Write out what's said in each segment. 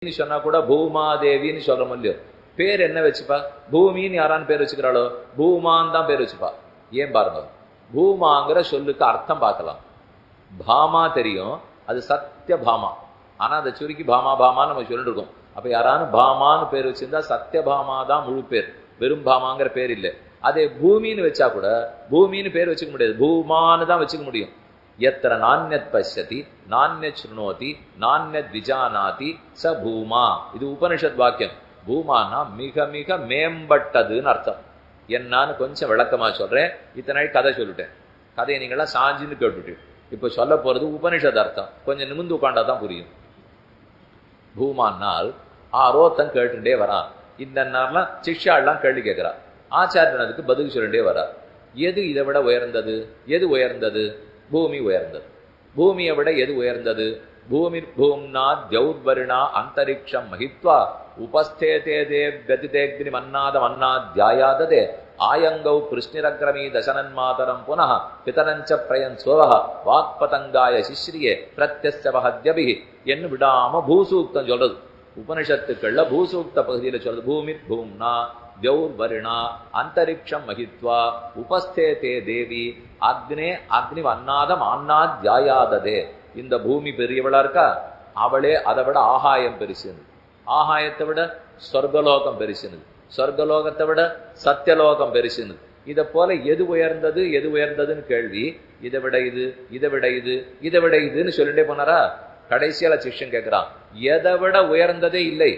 சொன்னா கூட பூமாதேவின்னு சொல்றோம் இல்லையோ, பேர் என்ன வச்சுப்பா? பூமின்னு யாரான்னு பேர் வச்சுக்கிறாளோ பூமான் தான் பேர் வச்சுப்பா. ஏன் பாருங்க, பூமாங்கிற சொல்லுக்கு அர்த்தம் பார்க்கலாம். பாமா தெரியும், அது சத்திய பாமா. ஆனா அதை சுருக்கி பாமா பாமான்னு நம்ம சொல்லிட்டு இருக்கோம். அப்ப யாரானு பாமான்னு பேர் வச்சிருந்தா சத்திய பாமா தான் முழு பேர், வெறும் பாமாங்கிற பேர் இல்லை. அதே பூமின்னு வச்சா கூட பூமின்னு பேர் வச்சுக்க முடியாது, பூமான்னு தான் வச்சுக்க முடியும். எத்திர நான்யத் பஷ்யதி நான்யத் ஸ்ருணோதி நான்யத் விஜானாதி ச பூமா. இது உபனிஷத் வாக்கியம். பூமானா மிக மிக மேம்பட்டதுன்னு அர்த்தம். என்னான்னு கொஞ்சம் விளக்கமா சொல்றேன். இத்தனை கதை சொல்லிட்டேன், கதையை நீங்களாம் சாஞ்சின்னு கேட்டுட்டு இப்ப சொல்ல போறது உபனிஷத் அர்த்தம். கொஞ்சம் நிமிந்து உட்காண்டாதான் புரியும். பூமானால் ஆரோத்தம் கேட்டுட்டே வரான். இந்த நேரம்லாம் சிஷ்யாலாம் கேள்வி கேட்கிறான். ஆச்சாரியன் அதுக்கு பதில் சொல்லிட்டே வரார். எது இதை விட உயர்ந்தது? எது உயர்ந்தது? பூமி உயர்ந்தது. பூமியை விட எது உயர்ந்தது? பூமி பூம்னா தியௌர்வருணா அந்தரிக்ஷம் மகித்வா உபஸ்தேதே கதிதேக்னி மன்னாத மன்னாத்யாயாததே ஆயங்கௌ பிருஷ்ணிரக்ரமீ தசனன் மாதரம் புனः பிதரஞ்ச பிரயன் சோவஹ வாக்பதங்காய சிஸ்ரியே பிரத்யஸ்யவஹத்யபி என்று விடாம பூசூக்தம் சொல்றது. உபனிஷத்துக்கள்ல பூசூக்த பகுதியில சொல்றது. பூமி பூம்னா தியௌர்வருணா அந்தரிக்ஷம் மகித்வா உபஸ்தேதே தேவி அக்னே அக்னி வன்னாதம் அன்னாத்யாயாததே. இந்த பூமி பெரியவளா இருக்கா, அவளே அதை விட ஆகாயம் பெருசுன்னு, ஆகாயத்தை விட சொர்க்கலோகம் பெருசுன்னு, சொர்க்கலோகத்தை விட சத்தியலோகம் பெருசுன்னு. இதை போல எது உயர்ந்தது எது உயர்ந்ததுன்னு கேள்வி. இதை விட இது, இதை விட இது, இதை விட இதுன்னு சொல்லிட்டே போனாரா. கடைசியால சிஷ்யன் கேட்கிறான், எதை விட உயர்ந்ததே இல்லை,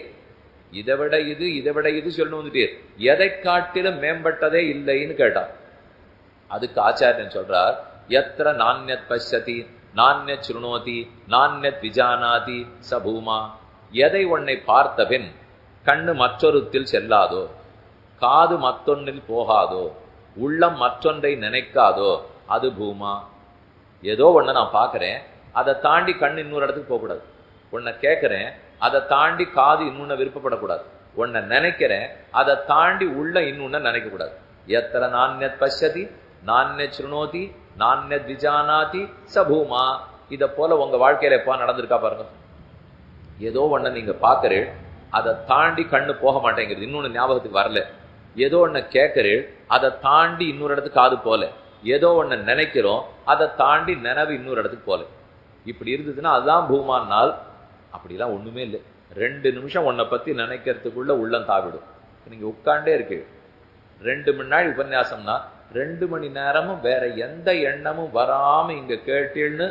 இதை விட இது, இதை விட இது சொல்லணும் வந்துட்டு எதை காட்டிலும் மேம்பட்டதே இல்லைன்னு கேட்டான். அதுக்கு ஆச்சாரியன் சொல்றார், எத்திர நான்யத் பஷ்யதி நான்யத் ஸ்ருணோதி நான்யத் விஜானாதி ச பூமா. எதை ஒன்னை பார்த்த பின் கண்ணு மற்றொருத்தில் செல்லாதோ, காது மற்றொன்னில் போகாதோ, உள்ளம் மற்றொன்றை நினைக்காதோ, அது பூமா. ஏதோ ஒண்ணு நான் பார்க்கிறேன், அதை தாண்டி கண்ணு இன்னொரு இடத்துக்கு போகக்கூடாது. உன்னை கேட்கிறேன், அதை தாண்டி காது இன்னொன்னு விருப்பப்படக்கூடாது. உன்னை நினைக்கிறேன், அதை தாண்டி உள்ள இன்னொன்னு நினைக்க கூடாது. எத்திர நான்யத் பஷ்யதி நான்யத் ஸ்ருணோதி நான்யத் விஜானாதி ச பூமா. இதை போல உங்க வாழ்க்கையில எப்ப நடந்திருக்கா பாருங்க. ஏதோ ஒண்ணு நீங்க பாக்குறீள், அதை தாண்டி கண்ணு போக மாட்டேங்கிறது, இன்னொன்னு ஞாபகத்துக்கு வரல. ஏதோ ஒண்ணு கேட்கிறீள், அதை தாண்டி இன்னொரு இடத்துக்கு காது போல. ஏதோ ஒண்ணு நினைக்கிறோம், அதை தாண்டி நினைவு இன்னொரு இடத்துக்கு போல. இப்படி இருந்ததுன்னா அதுதான் பூமானால். அப்படிலாம் ஒண்ணுமே இல்லை. 2 நிமிஷம் உன்னை பத்தி நினைக்கிறதுக்குள்ள உள்ளம் தாவிடும். நீங்க உட்காண்டே இருக்கு. 2 மணி நாள் உபன்யாசம்னா 2 மணி நேரமும் வேற எந்த எண்ணமும் வராம இங்க கேட்டீள்னு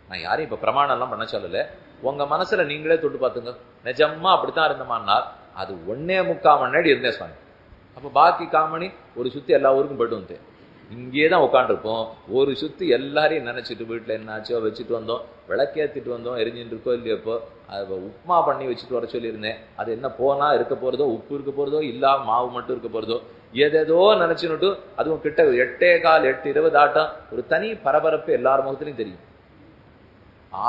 நான் யாரையும் இப்ப பிரமாணம் எல்லாம் பண்ண சொல்லல. உங்க மனசுல நீங்களே தொட்டு பார்த்துங்க. நிஜமா அப்படித்தான் இருந்தமானால் அது 1.25 மணி நேரம் இருந்தேன் சுவாமி. அப்ப பாக்கி காமணி ஒரு சுத்தி எல்லா ஊருக்கும் போயிட்டு வந்தேன். இங்கேதான் உட்காந்துருப்போம். ஒரு சுத்தி எல்லாரையும் நினைச்சிட்டு வீட்டுல என்னாச்சோ வச்சுட்டு வந்தோம், விளக்கேற்றிட்டு வந்தோம், எரிஞ்சுட்டு இருக்கோ இல்லையப்போ உப்புமா பண்ணி வச்சுட்டு வர சொல்லியிருந்தேன். அது என்ன போனா இருக்க போறதோ, உப்பு இருக்க போறதோ, இல்லாம மாவு மட்டும் இருக்க போறதோ, எதேதோ நினைச்சுன்னுட்டு அதுவும் கிட்ட 8:15 8:20 ஆட்டம். ஒரு தனி பரபரப்பு எல்லார் முகத்திலையும் தெரியும்.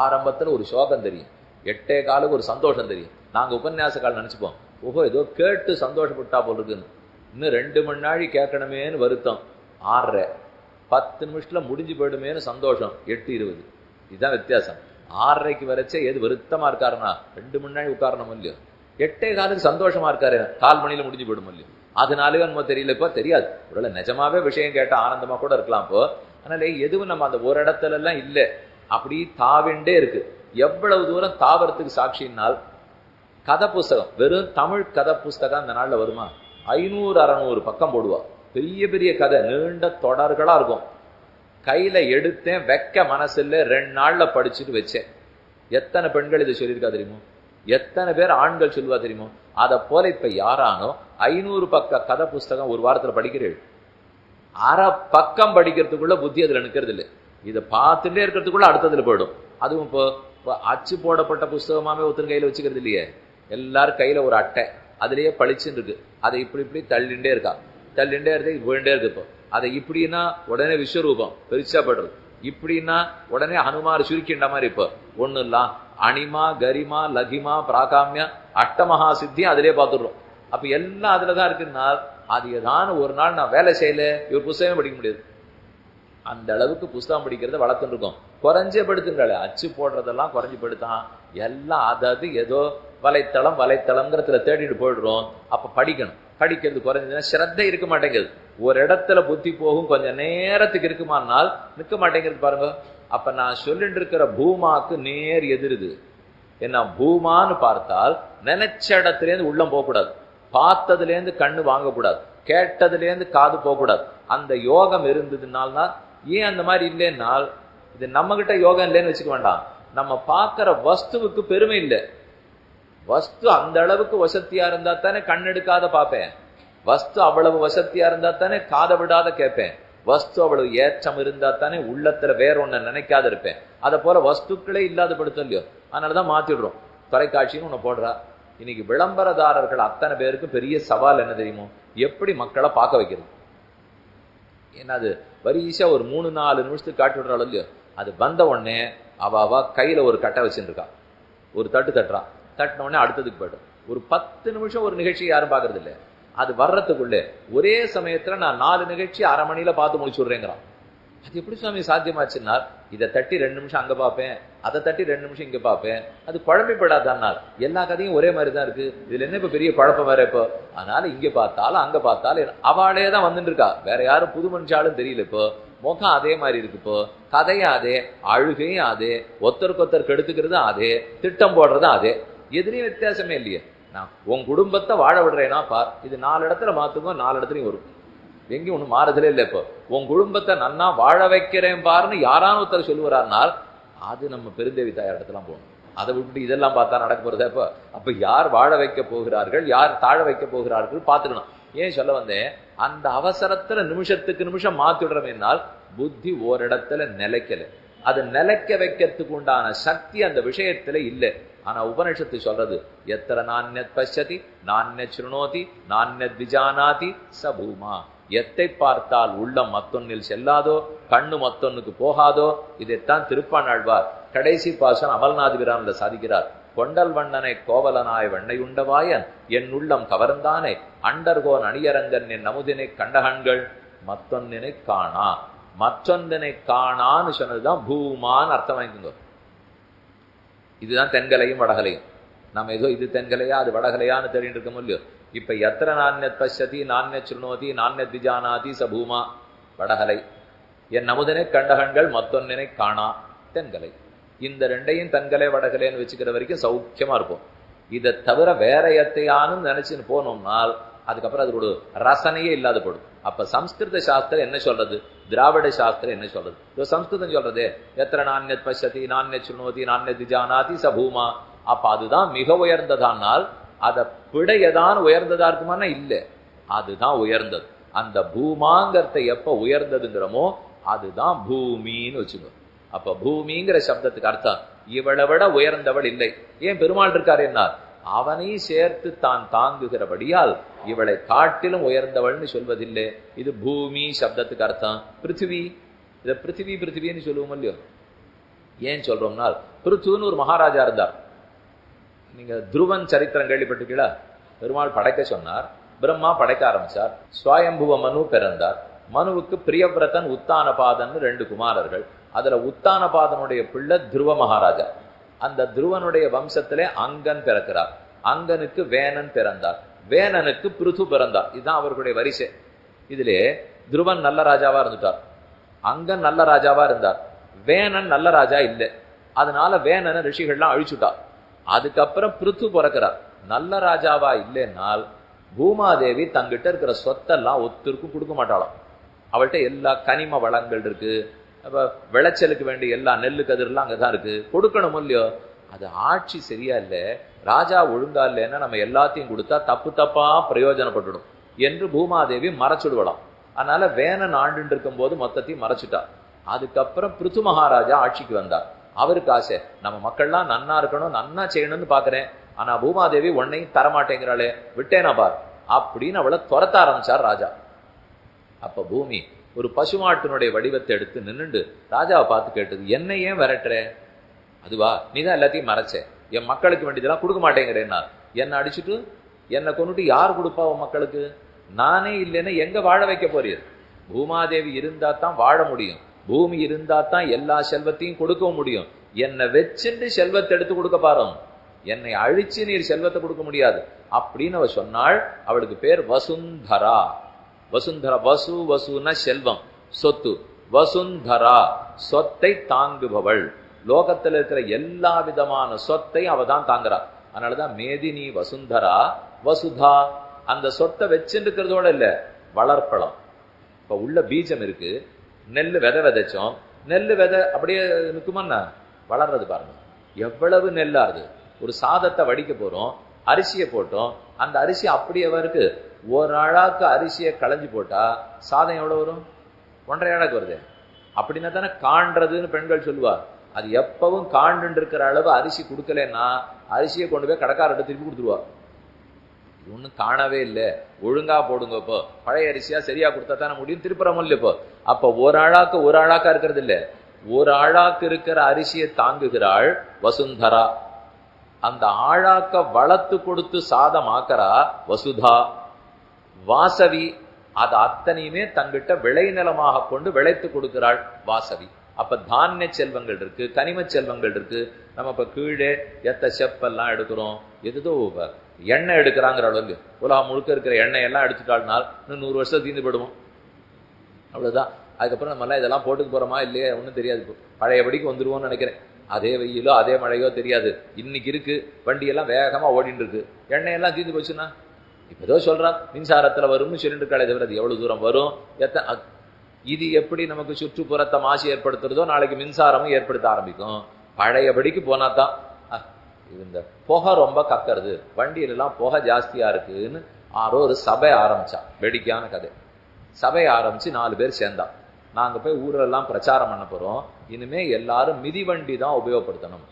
ஆரம்பத்துல ஒரு சோகம் தெரியும், 8:15 ஒரு சந்தோஷம் தெரியும். நாங்க உபன்யாச கால் நினைச்சுப்போம், ஓஹோ ஏதோ கேட்டு சந்தோஷப்பட்டா போல இருக்குன்னு. இன்னும் 2 மணி நாள் கேட்கணுமேன்னு வருத்தம். 6:30 10 நிமிஷத்துல முடிஞ்சு போயிடுமேனு சந்தோஷம் 8:20. இதுதான் வித்தியாசம். 6:30க்கு வரைச்சே எது வருத்தமா இருக்காருன்னா 2 மணி நேரம் உட்காரணும் இல்லையோ. 8:15 சந்தோஷமா இருக்காரு, 4 மணில முடிஞ்சு போயிடும் இல்லையோ. அதனாலே நம்ம தெரியல, இப்போ தெரியாது. ஒருவேளை நிஜமாவே விஷயம் கேட்ட ஆனந்தமா கூட இருக்கலாம். இப்போ அதனால எதுவும் நம்ம அந்த ஒரு இடத்துல எல்லாம் இல்லை, அப்படி தாவிண்டே இருக்கு. எவ்வளவு தூரம் தாவறதுக்கு சாட்சினால் கதை புஸ்தகம், வெறும் தமிழ் கதை புஸ்தகம் அந்த நாள்ல வருமா? 500 600 பக்கம் போடுவா. பெரிய பெரிய கதை, நீண்ட தொடர்களா இருக்கும். கையில எடுத்தேன், வைக்க மனசில்ல, 2 நாள்ல படிச்சுட்டு வச்சேன். எத்தனை பெண்கள் இதை சொல்லியிருக்கா தெரியுமோ, எத்தனை பேர் ஆண்கள் சொல்லுவா தெரியுமோ. அதை போல இப்ப யாரானோ 500 பக்க கதை புஸ்தகம் ஒரு வாரத்துல படிக்கிறீர்கள். 1/2 பக்கம் படிக்கிறதுக்குள்ள புத்தி அதுல நிக்கிறது இல்லை. இதை பார்த்துட்டே இருக்கிறதுக்குள்ள அடுத்ததுல போயிடும். அதுவும் இப்போ அச்சு போடப்பட்ட புஸ்தகமாவே ஒருத்தர் கையில வச்சுக்கிறது இல்லையே. எல்லாரும் கையில ஒரு அட்டை, அதுலயே பளிச்சுன்னு இருக்கு. அதை இப்படி இப்படி தள்ளிண்டே இருக்கா, தள்ளிண்டே இருக்கு, போயிட்டே இருக்கு. இப்போ அதை இப்படின்னா உடனே விஸ்வரூபம் பெருசா படுறது, இப்படின்னா உடனே ஹனுமார் சுருக்கின்ற மாதிரி. இப்போ ஒண்ணு இல்ல, அனிமா கரிமா லகிமா பிராகாமியா அட்டமஹா சித்தி அதிலே பார்த்துடுறோம். அப்ப எல்லாம் அதுலதான் இருக்குன்னா அது ஏதான ஒரு நாள் நான் வேலை செய்யல, இவர் புத்தகமே படிக்க முடியாது. அந்த அளவுக்கு புஸ்தகம் படிக்கிறத வளர்த்துட்டு இருக்கோம். குறைஞ்சே படுத்துங்களே, அச்சு போடுறதெல்லாம் குறைஞ்சு படுத்தான், எல்லாம் அதாவது ஏதோ வலைத்தளம்ங்கிறதுல தேடிட்டு போயிடுறோம். அப்ப படிக்கணும், படிக்கிறது குறைஞ்சதுன்னா ஸ்ரத்தை இருக்க மாட்டேங்குது. ஒரு இடத்துல புத்தி போகும், கொஞ்சம் நேரத்துக்கு இருக்குமானால் நிற்க மாட்டேங்கிறது பாருங்க. அப்ப நான் சொல்லிட்டு இருக்கிற பூமாக்கு நேர் எதிருது என்ன, பூமான்னு பார்த்தால் நினைச்ச இடத்துல இருந்து உள்ளம் போகக்கூடாது, பார்த்ததுல இருந்து கண்ணு வாங்கக்கூடாது, கேட்டதுல இருந்து காது போகக்கூடாது. அந்த யோகம் இருந்ததுனால்தான். ஏன் அந்த மாதிரி இல்லைன்னால், இது நம்ம கிட்ட யோகம் இல்லைன்னு வச்சுக்க வேண்டாம், நம்ம பார்க்கிற வஸ்துவுக்கு பெருமை இல்லை. வஸ்து அந்த அளவுக்கு வசத்தியா இருந்தா தானே கண் எடுக்காத பார்ப்பேன், வஸ்து அவ்வளவு வசத்தியா இருந்தா தானே காதை விடாத கேட்பேன், வஸ்து அவ்வளவு ஏற்றம் இருந்தா தானே உள்ளத்துல வேற ஒன்ன நினைக்காத இருப்பேன். அதை போல வஸ்துக்களே இல்லாத படுத்தலையோ, அதனாலதான் மாத்திடுறோம். தொலைக்காட்சின்னு ஒண்ணு போடுறா. இன்னைக்கு விளம்பரதாரர்கள் அத்தனை பேருக்கு பெரிய சவால் என்ன தெரியுமோ, எப்படி மக்களை பார்க்க வைக்கிறது. ஏன்னா அது வரிசா ஒரு 3-4 நிமிஷத்துக்கு காட்டி விடுறாள் இல்லையோ, அது வந்த உடனே அவ கையில ஒரு கட்டை வச்சுட்டு இருக்கா, ஒரு தட்டு தட்டுறான், தட்டின உடனே அடுத்ததுக்கு போய்டும். ஒரு 10 நிமிஷம் ஒரு நிகழ்ச்சி யாரும் பாக்குறது இல்லை. அது வர்றதுக்குள்ளே ஒரே சமயத்துல நான் 4 நிகழ்ச்சி அரை மணியில பார்த்து முடிச்சு விடுறேங்கிறான். அது எப்படி சுவாமி சாத்தியமாச்சுன்னா, இதை தட்டி 2 நிமிஷம் அங்க பார்ப்பேன், அதை தட்டி 2 நிமிஷம் இங்க பார்ப்பேன், அது குழம்பிப்படாதான். எல்லா கதையும் ஒரே மாதிரி தான் இருக்கு, இதுல என்ன இப்ப பெரிய குழப்பம் வேற இப்போ. அதனால இங்க பார்த்தாலும் அங்க பார்த்தாலும் அவளே தான் வந்துட்டு இருக்கா, வேற யாரும் புது மனுஷாலும் தெரியல. இப்போ முகம் அதே மாதிரி இருக்கு, இப்போ கதையும் அதே, அழுகையும் அதே, ஒருத்தருக்கு ஒருத்தர் கெடுத்துக்கிறதும் அதே, திட்டம் போடுறதும் அதே, எதுலயும் வித்தியாசமே இல்லையே. நான் உன் குடும்பத்தை வாழ விடுறேன்னா பார், இது 4 இடத்துல மாத்துங்க, 4 இடத்துலயும் வரும், எங்கேயும் ஒண்ணு மாறுதலே இல்லை. இப்போ உன் குடும்பத்தை நன்னா வாழ வைக்கிறேன் பாருன்னு யாரான ஒருத்தர் சொல்லுவார்னால் அது நம்ம பெருந்தேவி தாயார் இடத்துல போகணும். அதை விட்டு இதெல்லாம் பார்த்தா நடக்க போறதா? அப்ப யார் வாழ வைக்க போகிறார்கள், யார் தாழ வைக்க போகிறார்கள் பார்த்துக்கணும். ஏன் சொல்ல வந்தேன், அந்த அவசரத்துல நிமிஷத்துக்கு நிமிஷம் மாத்திடுறோம்னால் புத்தி ஓரிடத்துல நிலைக்கல, அது நிலைக்க வைக்கிறதுக்கு உண்டான சக்தி அந்த விஷயத்துல இல்லை. ஆனா உபனிஷத்து சொல்றது, எத்தனை நான்யத் பஷ்யதி நான்யத் ஸ்ருணோதி நான்யத் விஜானாதி சபூமா. எத்தை பார்த்தால் உள்ளம் மத்தொன்னில் செல்லாதோ, கண்ணு மத்தொன்னுக்கு போகாதோ. இதைத்தான் திருப்பாணாழ்வார் கடைசி பாசம் அமல்நாதிபிரான்ல சாதிக்கிறார். கொண்டல் வண்ணனை கோவலனாய் வெண்ணையுண்டவாயன் என் உள்ளம் கவர்ந்தானே, அண்டர்கோன் அணியரங்கன் என் நமுதினை கண்டகண்கள் மத்தொன்னினை காணா. மற்றொன்றினை காணான்னு சொன்னதுதான் பூமான்னு அர்த்தம் வாங்கிக்கோங்க. இதுதான் தென்கலையும் வடகலையும். நம்ம ஏதோ இது தென்கலையா அது வடகலையான்னு தெரியும் இருக்கோம் இல்லையோ. இப்ப எத்தனை நான்யத் பஷ்யதி நான்யத் ஸ்ருணோதி நான்யத் விஜானாதி சபூமா வடகலை, என் நமுதனை கண்டகண்கள் மத்தொன்னினை காணா தென்கலை. இந்த ரெண்டையும் தென்கலை வடகலைன்னு வச்சுக்கிற வரைக்கும் சௌக்கியமா இருப்போம். இதை தவிர வேற எத்தையானு நினைச்சுன்னு போனோம்னால் அதுக்கப்புறம் அதோட ரசனையே இல்லாத போடும். அப்ப சம்ஸ்கிருத சாஸ்திரம் என்ன சொல்றது, திராவிட சாஸ்திரம் என்ன சொல்றது? சம்ஸ்கிருதம் சொல்றது எத்தனை நான்யத் பஷ்யதி நான்யத் ஸ்ருணோதி நான்யத் விஜானாதி சபூமா. அப்ப அதுதான் மிக உயர்ந்ததானால் அதை பிழையதான் உயர்ந்ததா இருக்குமானா இல்ல, அதுதான் உயர்ந்தது. அந்த பூமாங்கிறத எப்ப உயர்ந்ததுங்கிறமோ அதுதான் பூமின்னு வச்சுக்கோ. அப்ப பூமிங்கிற சப்தத்துக்கு அர்த்தம் இவளை விட உயர்ந்தவள் இல்லை. ஏன் பெருமாள் இருக்காரு என்ன, அவனை சேர்த்து தான் தாங்குகிறபடியால் இவளை காட்டிலும் உயர்ந்தவள்னு சொல்வதில்லை. இது பூமி சப்தத்துக்கு அர்த்தம் பிருத்திவி. இதை பிருத்திவி பிருத்திவின்னு சொல்லுவோம் இல்லையோ. ஏன் சொல்றோம்னால், பிருத்துன்னு ஒரு மகாராஜா இருந்தார். நீங்க துருவன் சரித்திரம் கேள்விப்பட்டிருக்கீங்களா? பெருமாள் படைக்க சொன்னார், பிரம்மா படைக்க ஆரம்பிச்சார். சுவாயம்புவ மனு பிறந்தார். மனுவுக்கு பிரியவிரதன் உத்தானபாதன் 2 குமாரர்கள். அதுல உத்தானபாதனுடைய பிள்ளை துருவ மகாராஜா. அந்த துருவனுடைய வம்சத்திலே அங்கன் பிறக்கிறார். அங்கனுக்கு வேணன் பிறந்தார். வேணனுக்கு பிருது பிறந்தார். இதுதான் அவர்களுடைய வரிசை. இதிலே துருவன் நல்ல ராஜாவா இருந்துட்டார், அங்கன் நல்ல ராஜாவா இருந்தார், வேணன் நல்ல ராஜா இல்லை. அதனால வேணனை ரிஷிகள்லாம் அழிச்சுட்டார். அதுக்கப்புறம் பிருத்து பிறக்கிறார். நல்ல ராஜாவா இல்லைன்னால் பூமாதேவி தங்கிட்ட இருக்கிற சொத்தெல்லாம் ஒருத்தருக்கும் கொடுக்க மாட்டாளாம். அவள்கிட்ட எல்லா கனிம வளங்கள் இருக்கு, விளைச்சலுக்கு வேண்டிய எல்லா நெல்லு கதிரெல்லாம் அங்கதான் இருக்கு, கொடுக்கணும் இல்லையோ. அது ஆட்சி சரியா இல்லை, ராஜா ஒழுங்கா இல்லைன்னா நம்ம எல்லாத்தையும் கொடுத்தா தப்பு தப்பா பிரயோஜனப்பட்டுடும் என்று பூமாதேவி மறைச்சுடுவலாம். அதனால வேணன் ஆண்டு இருக்கும் போது மொத்தத்தையும் மறைச்சுட்டா. அதுக்கப்புறம் பிருத்து மகாராஜா ஆட்சிக்கு வந்தார். அவருக்கு ஆசை, நம்ம மக்கள்லாம் நன்னா இருக்கணும், நன்னா செய்யணும்னு பாக்குறேன், ஆனா பூமாதேவி உன்னையும் தரமாட்டேங்கிறாளே, விட்டேனா பார் அப்படின்னு அவளை துரத்த ஆரம்பிச்சார் ராஜா. அப்ப பூமி ஒரு பசுமாட்டினுடைய வடிவத்தை எடுத்து நின்னுண்டு ராஜாவை பார்த்து கேட்டது, என்னை ஏன் விரட்டுற? அதுவா, நீதான் எல்லாத்தையும் மறைச்ச, என் மக்களுக்கு வேண்டியதெல்லாம் கொடுக்க மாட்டேங்கிறேன்னா, என்னை அடிச்சுட்டு என்னை கொண்டுட்டு யார் கொடுப்பா உன் மக்களுக்கு? நானே இல்லைன்னா எங்க வாழ வைக்க போறீர்? பூமாதேவி இருந்தா தான் வாழ முடியும். பூமி இருந்தா தான் எல்லா செல்வத்தையும் கொடுக்க முடியும். என்னை வச்சுட்டு செல்வத்தை எடுத்து கொடுக்க பாரும், என்னை அழிச்சு நீர் செல்வத்தை கொடுக்க முடியாது அப்படின்னு அவ சொன்னாள். அவளுக்கு பேர் வசுந்தரா. வசுந்தரா, வசு வசுன செல்வம், சொத்து. வசுந்தரா சொத்தை தாங்குபவள். லோகத்தில் இருக்கிற எல்லா விதமான சொத்தை அவ தான் தாங்குறா. அதனாலதான் மேதினி வசுந்தரா வசுதா. அந்த சொத்தை வச்சுருக்கிறதோட இல்ல, வளர்ப்பளம். இப்ப உள்ள பீஜம் இருக்கு, நெல் விதை விதைச்சோம், நெல் விதை அப்படியே நிற்குமாண்ணா, வளர்றது பாருங்க எவ்வளவு நெல்லாருது. ஒரு சாதத்தை வடிக்க போறோம், அரிசியை போட்டோம், அந்த அரிசி அப்படியே இருக்கு. ஒரு அழாக்கு அரிசியை களைஞ்சு போட்டா சாதம் எவ்வளவு வரும்? 1.5 அழகு வருது. அப்படின்னா தானே காண்றதுன்னு பெண்கள் சொல்லுவா. அது எப்பவும் காண்டு இருக்கிற அளவு அரிசி கொடுக்கலன்னா அரிசியை கொண்டு போய் கடைக்காரர்கிட்ட திருப்பி கொடுத்துருவா. ஒன்னும் காணவே இல்லை, ஒழுங்கா போடுங்க. இப்போ பழைய அரிசியா சரியா கொடுத்தா தானே முடியும், திருப்புறமும் இல்லை. இப்போ அப்ப ஒரு ஆழாக்கா இருக்கிறது இல்ல, ஒரு ஆழாக்கு இருக்கிற அரிசியை தாங்குகிறாள் வசுந்தரா. அந்த ஆழாக்க வளர்த்து கொடுத்து சாதம் ஆக்கறா வசுதா. வாசவி அது அத்தனையுமே தங்கிட்ட விளைநிலமாக கொண்டு விளைத்து கொடுக்கிறாள் வாசவி. அப்ப தானிய செல்வங்கள் இருக்கு, கனிம செல்வங்கள் இருக்கு. நம்ம இப்ப கீழே செப்பெல்லாம் எடுக்கிறோம், எதுதோ எண்ணெய் எடுக்கிறாங்கிற அளவுக்கு உலகம் முழுக்க இருக்கிற எண்ணெய் எல்லாம் எடுத்துட்டாள்னால் இன்னும் 100 வருஷம் தீர்ந்து போயிடுவோம், அவ்வளவுதான். அதுக்கப்புறம் நம்ம எல்லாம் இதெல்லாம் போட்டுக்கு போறோமா இல்லையே ஒன்றும் தெரியாது. பழையபடிக்கு வந்துருவோம்னு நினைக்கிறேன். அதே வெயிலோ அதே மழையோ தெரியாது. இன்னைக்கு இருக்கு, வண்டியெல்லாம் வேகமா ஓடிட்டு இருக்கு, எண்ணெயெல்லாம் தீர்ந்து போச்சுன்னா இப்ப ஏதோ சொல்றான் மின்சாரத்துல வரும்னு சொல்லிட்டு இருக்காளே தவிர அது எவ்வளவு தூரம் வரும், இது எப்படி நமக்கு சுற்றுப்புறத்தை மாசு ஏற்படுத்துறதோ நாளைக்கு மின்சாரமும் ஏற்படுத்த ஆரம்பிக்கும். பழையபடிக்கு போனாதான். இந்த புகை ரொம்ப கக்கறது, வண்டியில எல்லாம் புகை ஜாஸ்தியா இருக்குன்னு ஆரோ ஒரு சபை ஆரம்பிச்சா. வேடிக்கையான கதை. சபையை ஆரம்பிச்சு 4 பேர் சேர்ந்தா, நாங்க போய் ஊரெல்லாம் பிரச்சாரம் பண்ண போறோம், இனிமே எல்லாரும் மிதிவண்டி தான் உபயோகப்படுத்தணும்,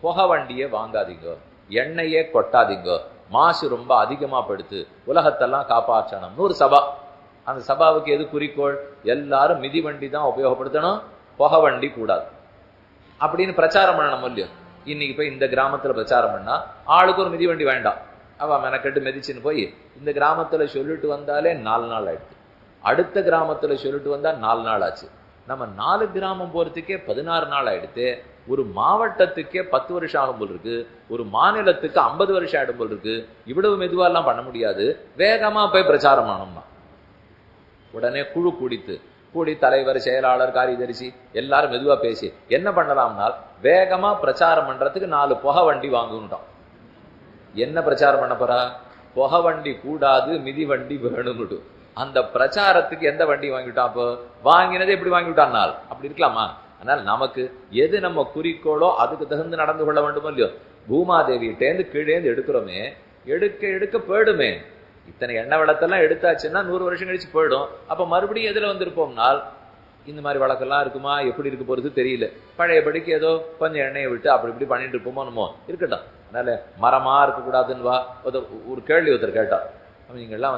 புகை வண்டியே வாங்காதீங்க, எண்ணெயே கொட்டாதீங்க, மாசு ரொம்ப அதிகமா படுத்து உலகத்தெல்லாம் காப்பாற்றணும்னு ஒரு சபா. அந்த சபாவுக்கு எது குறிக்கோள்? எல்லாரும் மிதிவண்டி தான் உபயோகப்படுத்தணும், புகை வண்டி கூடாது அப்படின்னு பிரச்சாரம் பண்ணணும் இல்லையோ. இன்னைக்கு போய் இந்த கிராமத்துல பிரச்சாரம் பண்ணா ஆளுக்கு ஒரு மிதிவண்டி வேண்டாம், அவ மெனக்கெட்டு மிதிச்சுன்னு போய் இந்த கிராமத்துல சொல்லிட்டு வந்தாலே 4 நாள் ஆயிடுச்சு, அடுத்த கிராமத்துல சொல்லிட்டு வந்தா 4 நாள் ஆச்சு. நம்ம 4 கிராமம் போறதுக்கே 16 நாள் ஆயிடுத்து. ஒரு மாவட்டத்துக்கே 10 வருஷம் ஆகும் போல் இருக்கு, ஒரு மாநிலத்துக்கு 50 வருஷம் ஆயிடும் போல் இருக்கு. இவ்வளவு மெதுவெல்லாம் பண்ண முடியாது, வேகமா போய் பிரச்சாரம் பண்ணணும்னா. உடனே குழு கூடி தலைவர், செயலாளர், காரியதரிசி எல்லாரும் மெதுவா பேசி என்ன பண்ணலாம்னால் வேகமா பிரச்சாரம் பண்றதுக்கு 4 புகை வண்டி வாங்குட்டோம். என்ன பிரச்சாரம் பண்ண போறா? புகை வண்டி கூடாது, மிதி வண்டி வேணும்னுட்டு. அந்த பிரச்சாரத்துக்கு எந்த வண்டி வாங்கிவிட்டான்? அப்போ வாங்கினதை எப்படி வாங்கிவிட்டான்? அப்படி இருக்கலாமா? அதனால நமக்கு எது நம்ம குறிக்கோளோ அதுக்கு தகுந்து நடந்து கொள்ள வேண்டுமோ இல்லையோ. பூமாதேவியிட்டேந்து கீழேந்து எடுக்கிறோமே, எடுக்க போயிடுமே. இத்தனை எண்ணெய் வளத்தெல்லாம் எடுத்தாச்சுன்னா 100 வருஷம் கழிச்சு போயிடும். அப்ப மறுபடியும் எதுல வந்திருப்போம்னால் இந்த மாதிரி வழக்கெல்லாம் இருக்குமா, எப்படி இருக்க போறது தெரியல. பழையபடிக்கு ஏதோ கொஞ்சம் எண்ணெயை விட்டு அப்படி இப்படி பண்ணிட்டு இருப்போமோ என்னமோ இருக்கட்டும். அதனால மரமா இருக்கக்கூடாதுன்னு வா. ஒரு கேள்வி ஒருத்தர் கேட்டா, நீங்கெல்லாம்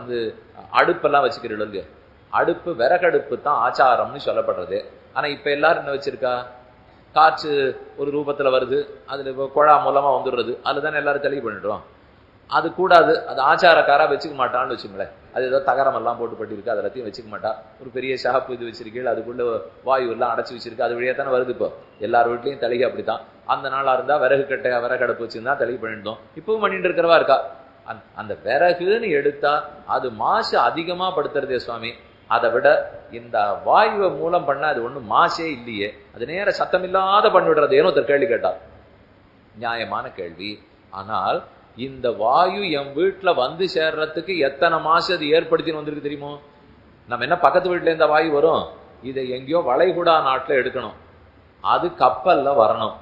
அடுப்பெல்லாம் வச்சுக்கிறீங்க இல்லையா, அடுப்பு விறகடுப்பு தான் ஆச்சாரம்னு சொல்லப்படுறது. ஆனா இப்ப எல்லாரும் என்ன வச்சிருக்கா, காற்று ஒரு ரூபத்துல வருது, அதுல குழா மூலமா வந்துடுறது, அதுதானே எல்லாரும் தெளிவு பண்ணிடுறோம். அது கூடாது, அது ஆச்சாரக்காரா வச்சுக்க மாட்டான்னு வச்சுங்களேன். அது ஏதோ தகரம் எல்லாம் போட்டு பட்டிருக்கு, அது எல்லாத்தையும் வச்சுக்க மாட்டா. ஒரு பெரிய ஷாப்பு இது வச்சிருக்கீங்க, அதுக்குள்ள வாயு எல்லாம் அடைச்சு வச்சிருக்கு, அது வழியா தானே வருது. இப்போ எல்லார் வீட்லயும் தலிகை அப்படித்தான். அந்த நாளா இருந்தா விறகு கட்டை விறகடுப்பு வச்சிருந்தா தலிகை பண்ணிட்டோம். இப்பவும் பண்ணிட்டு இருக்கிறவா இருக்கா. அந்த விறகுன்னு எடுத்தா அது மாசு அதிகமா படுத்துறதே சுவாமி. அதை விட இந்த வாயுவை மூலம் பண்ண அது ஒண்ணும் மாசே இல்லையே, அது நேர சத்தம் இல்லாத பண்ணிவிடுறது. ஏனோ ஒருத்தர் கேள்வி கேட்டார், நியாயமான கேள்வி. ஆனால் இந்த வாயு என் வீட்டுல வந்து சேர்றதுக்கு எத்தனை மாசு அது ஏற்படுத்தின்னு வந்திருக்கு தெரியுமோ? நம்ம என்ன பக்கத்து வீட்டுல இந்த வாயு வரும், இதை எங்கேயோ வளைகுடா நாட்டுல எடுக்கணும், அது கப்பல்ல வரணும்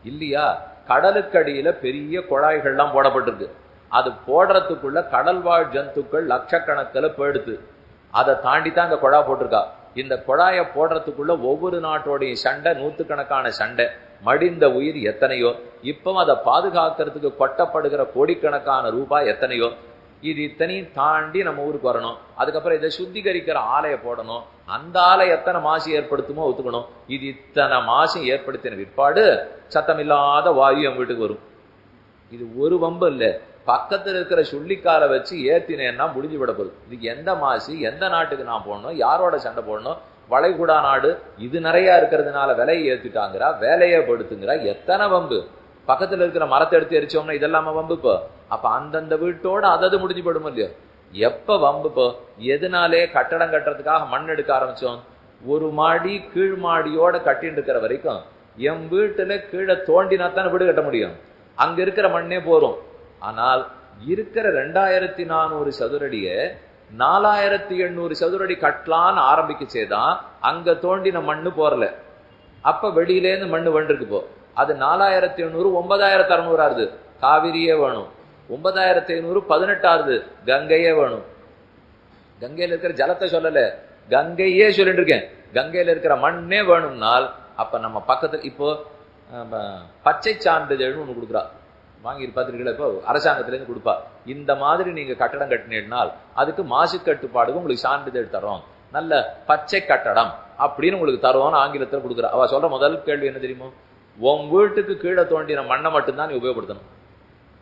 இல்லையா. கடலுக்கடியில பெரிய குழாய்கள்லாம் போடப்பட்டிருக்கு. அது போடுறதுக்குள்ள கடல்வாழ் ஜந்துக்கள் லட்சக்கணக்கில் போயிடுது. அதை தாண்டி தான் அங்க குழா போட்டிருக்கா. இந்த குழாயை போடுறதுக்குள்ள ஒவ்வொரு நாட்டோடைய சண்டை, 100கணக்கான சண்டை, மடிந்த உயிர் எத்தனையோ, இப்பவும் அதை பாதுகாக்கிறதுக்கு கொட்டப்படுகிற கோடிக்கணக்கான ரூபாய் எத்தனையோ. இது இத்தனையும் தாண்டி நம்ம ஊருக்கு வரணும். அதுக்கப்புறம் இதை சுத்திகரிக்கிற ஆலையை போடணும். அந்த ஆலை எத்தனை மாசு ஏற்படுத்துமோ ஒத்துக்கணும். இது இத்தனை மாசு ஏற்படுத்தின விற்பாடு சத்தமில்லாத வாயு என் வீட்டுக்கு வரும். இது ஒரு வம்பு இல்லை, பக்கத்துல இருக்கிற சுள்ளிக்கால வச்சு ஏத்தினேன்னா முடிஞ்சு விட போகுது. இதுக்கு எந்த மாசு, எந்த நாட்டுக்கு நான் போடணும், யாரோட சண்டை போடணும், வளைகுடா நாடு இது நிறைய இருக்கிறதுனால விலையை ஏத்துட்டாங்கிறா, வேலையை படுத்துங்கிறா. எத்தனை வம்பு! பக்கத்துல இருக்கிற மரத்தை எடுத்து எரிச்சோம்னா இதெல்லாம வம்பு. இப்போ அப்ப அந்தந்த வீட்டோட அதது முடிஞ்சு போயிடும் இல்லையோ. எப்ப வம்பு? இப்போ எதனாலே கட்டடம் கட்டுறதுக்காக மண் எடுக்க ஆரம்பிச்சோம். ஒரு மாடி கீழ் மாடியோட கட்டிட்டு இருக்கிற வரைக்கும் என் வீட்டுல கீழே தோண்டினாத்தான் வீடு கட்ட முடியும். அங்க இருக்கிற மண்ணே போறோம். ஆனால் இருக்கிற 2400 சதுரடிய 4800 சதுரடி கட்டலான்னு ஆரம்பிக்கச்சேதான் அங்க தோண்டின மண்ணு போறல. அப்ப வெளியிலேருந்து மண்ணு வந்துருக்கு. போ அது 4800 9600 ஆறுது, காவிரியே வேணும். 9500 18 ஆறுது, கங்கையே வேணும். கங்கையில இருக்கிற ஜலத்தை சொல்லல, கங்கையே சொல்லிட்டு இருக்கேன். கங்கையில இருக்கிற மண்ணே வேணும்னால் அப்ப நம்ம பக்கத்துல இப்போ பச்சை சான்றிதழ்னு ஒண்ணு கொடுக்குறா, வாங்கி பார்த்துருக்கீங்களா? இப்போ அரசாங்கத்துல இருந்து கொடுப்பா. இந்த மாதிரி நீங்க கட்டடம் கட்டினால் அதுக்கு மாசு கட்டுப்பாடுக்கு உங்களுக்கு சான்றிதழ் தரோம், நல்ல பச்சை கட்டடம் அப்படின்னு உங்களுக்கு தருவோம்னு ஆங்கிலத்துல கொடுக்குறா. அவ சொல்ற முதல் கேள்வி என்ன தெரியுமோ? உன் வீட்டுக்கு கீழே தோண்டின மண்ணை மட்டும்தான் நீ உபயோகப்படுத்தணும்.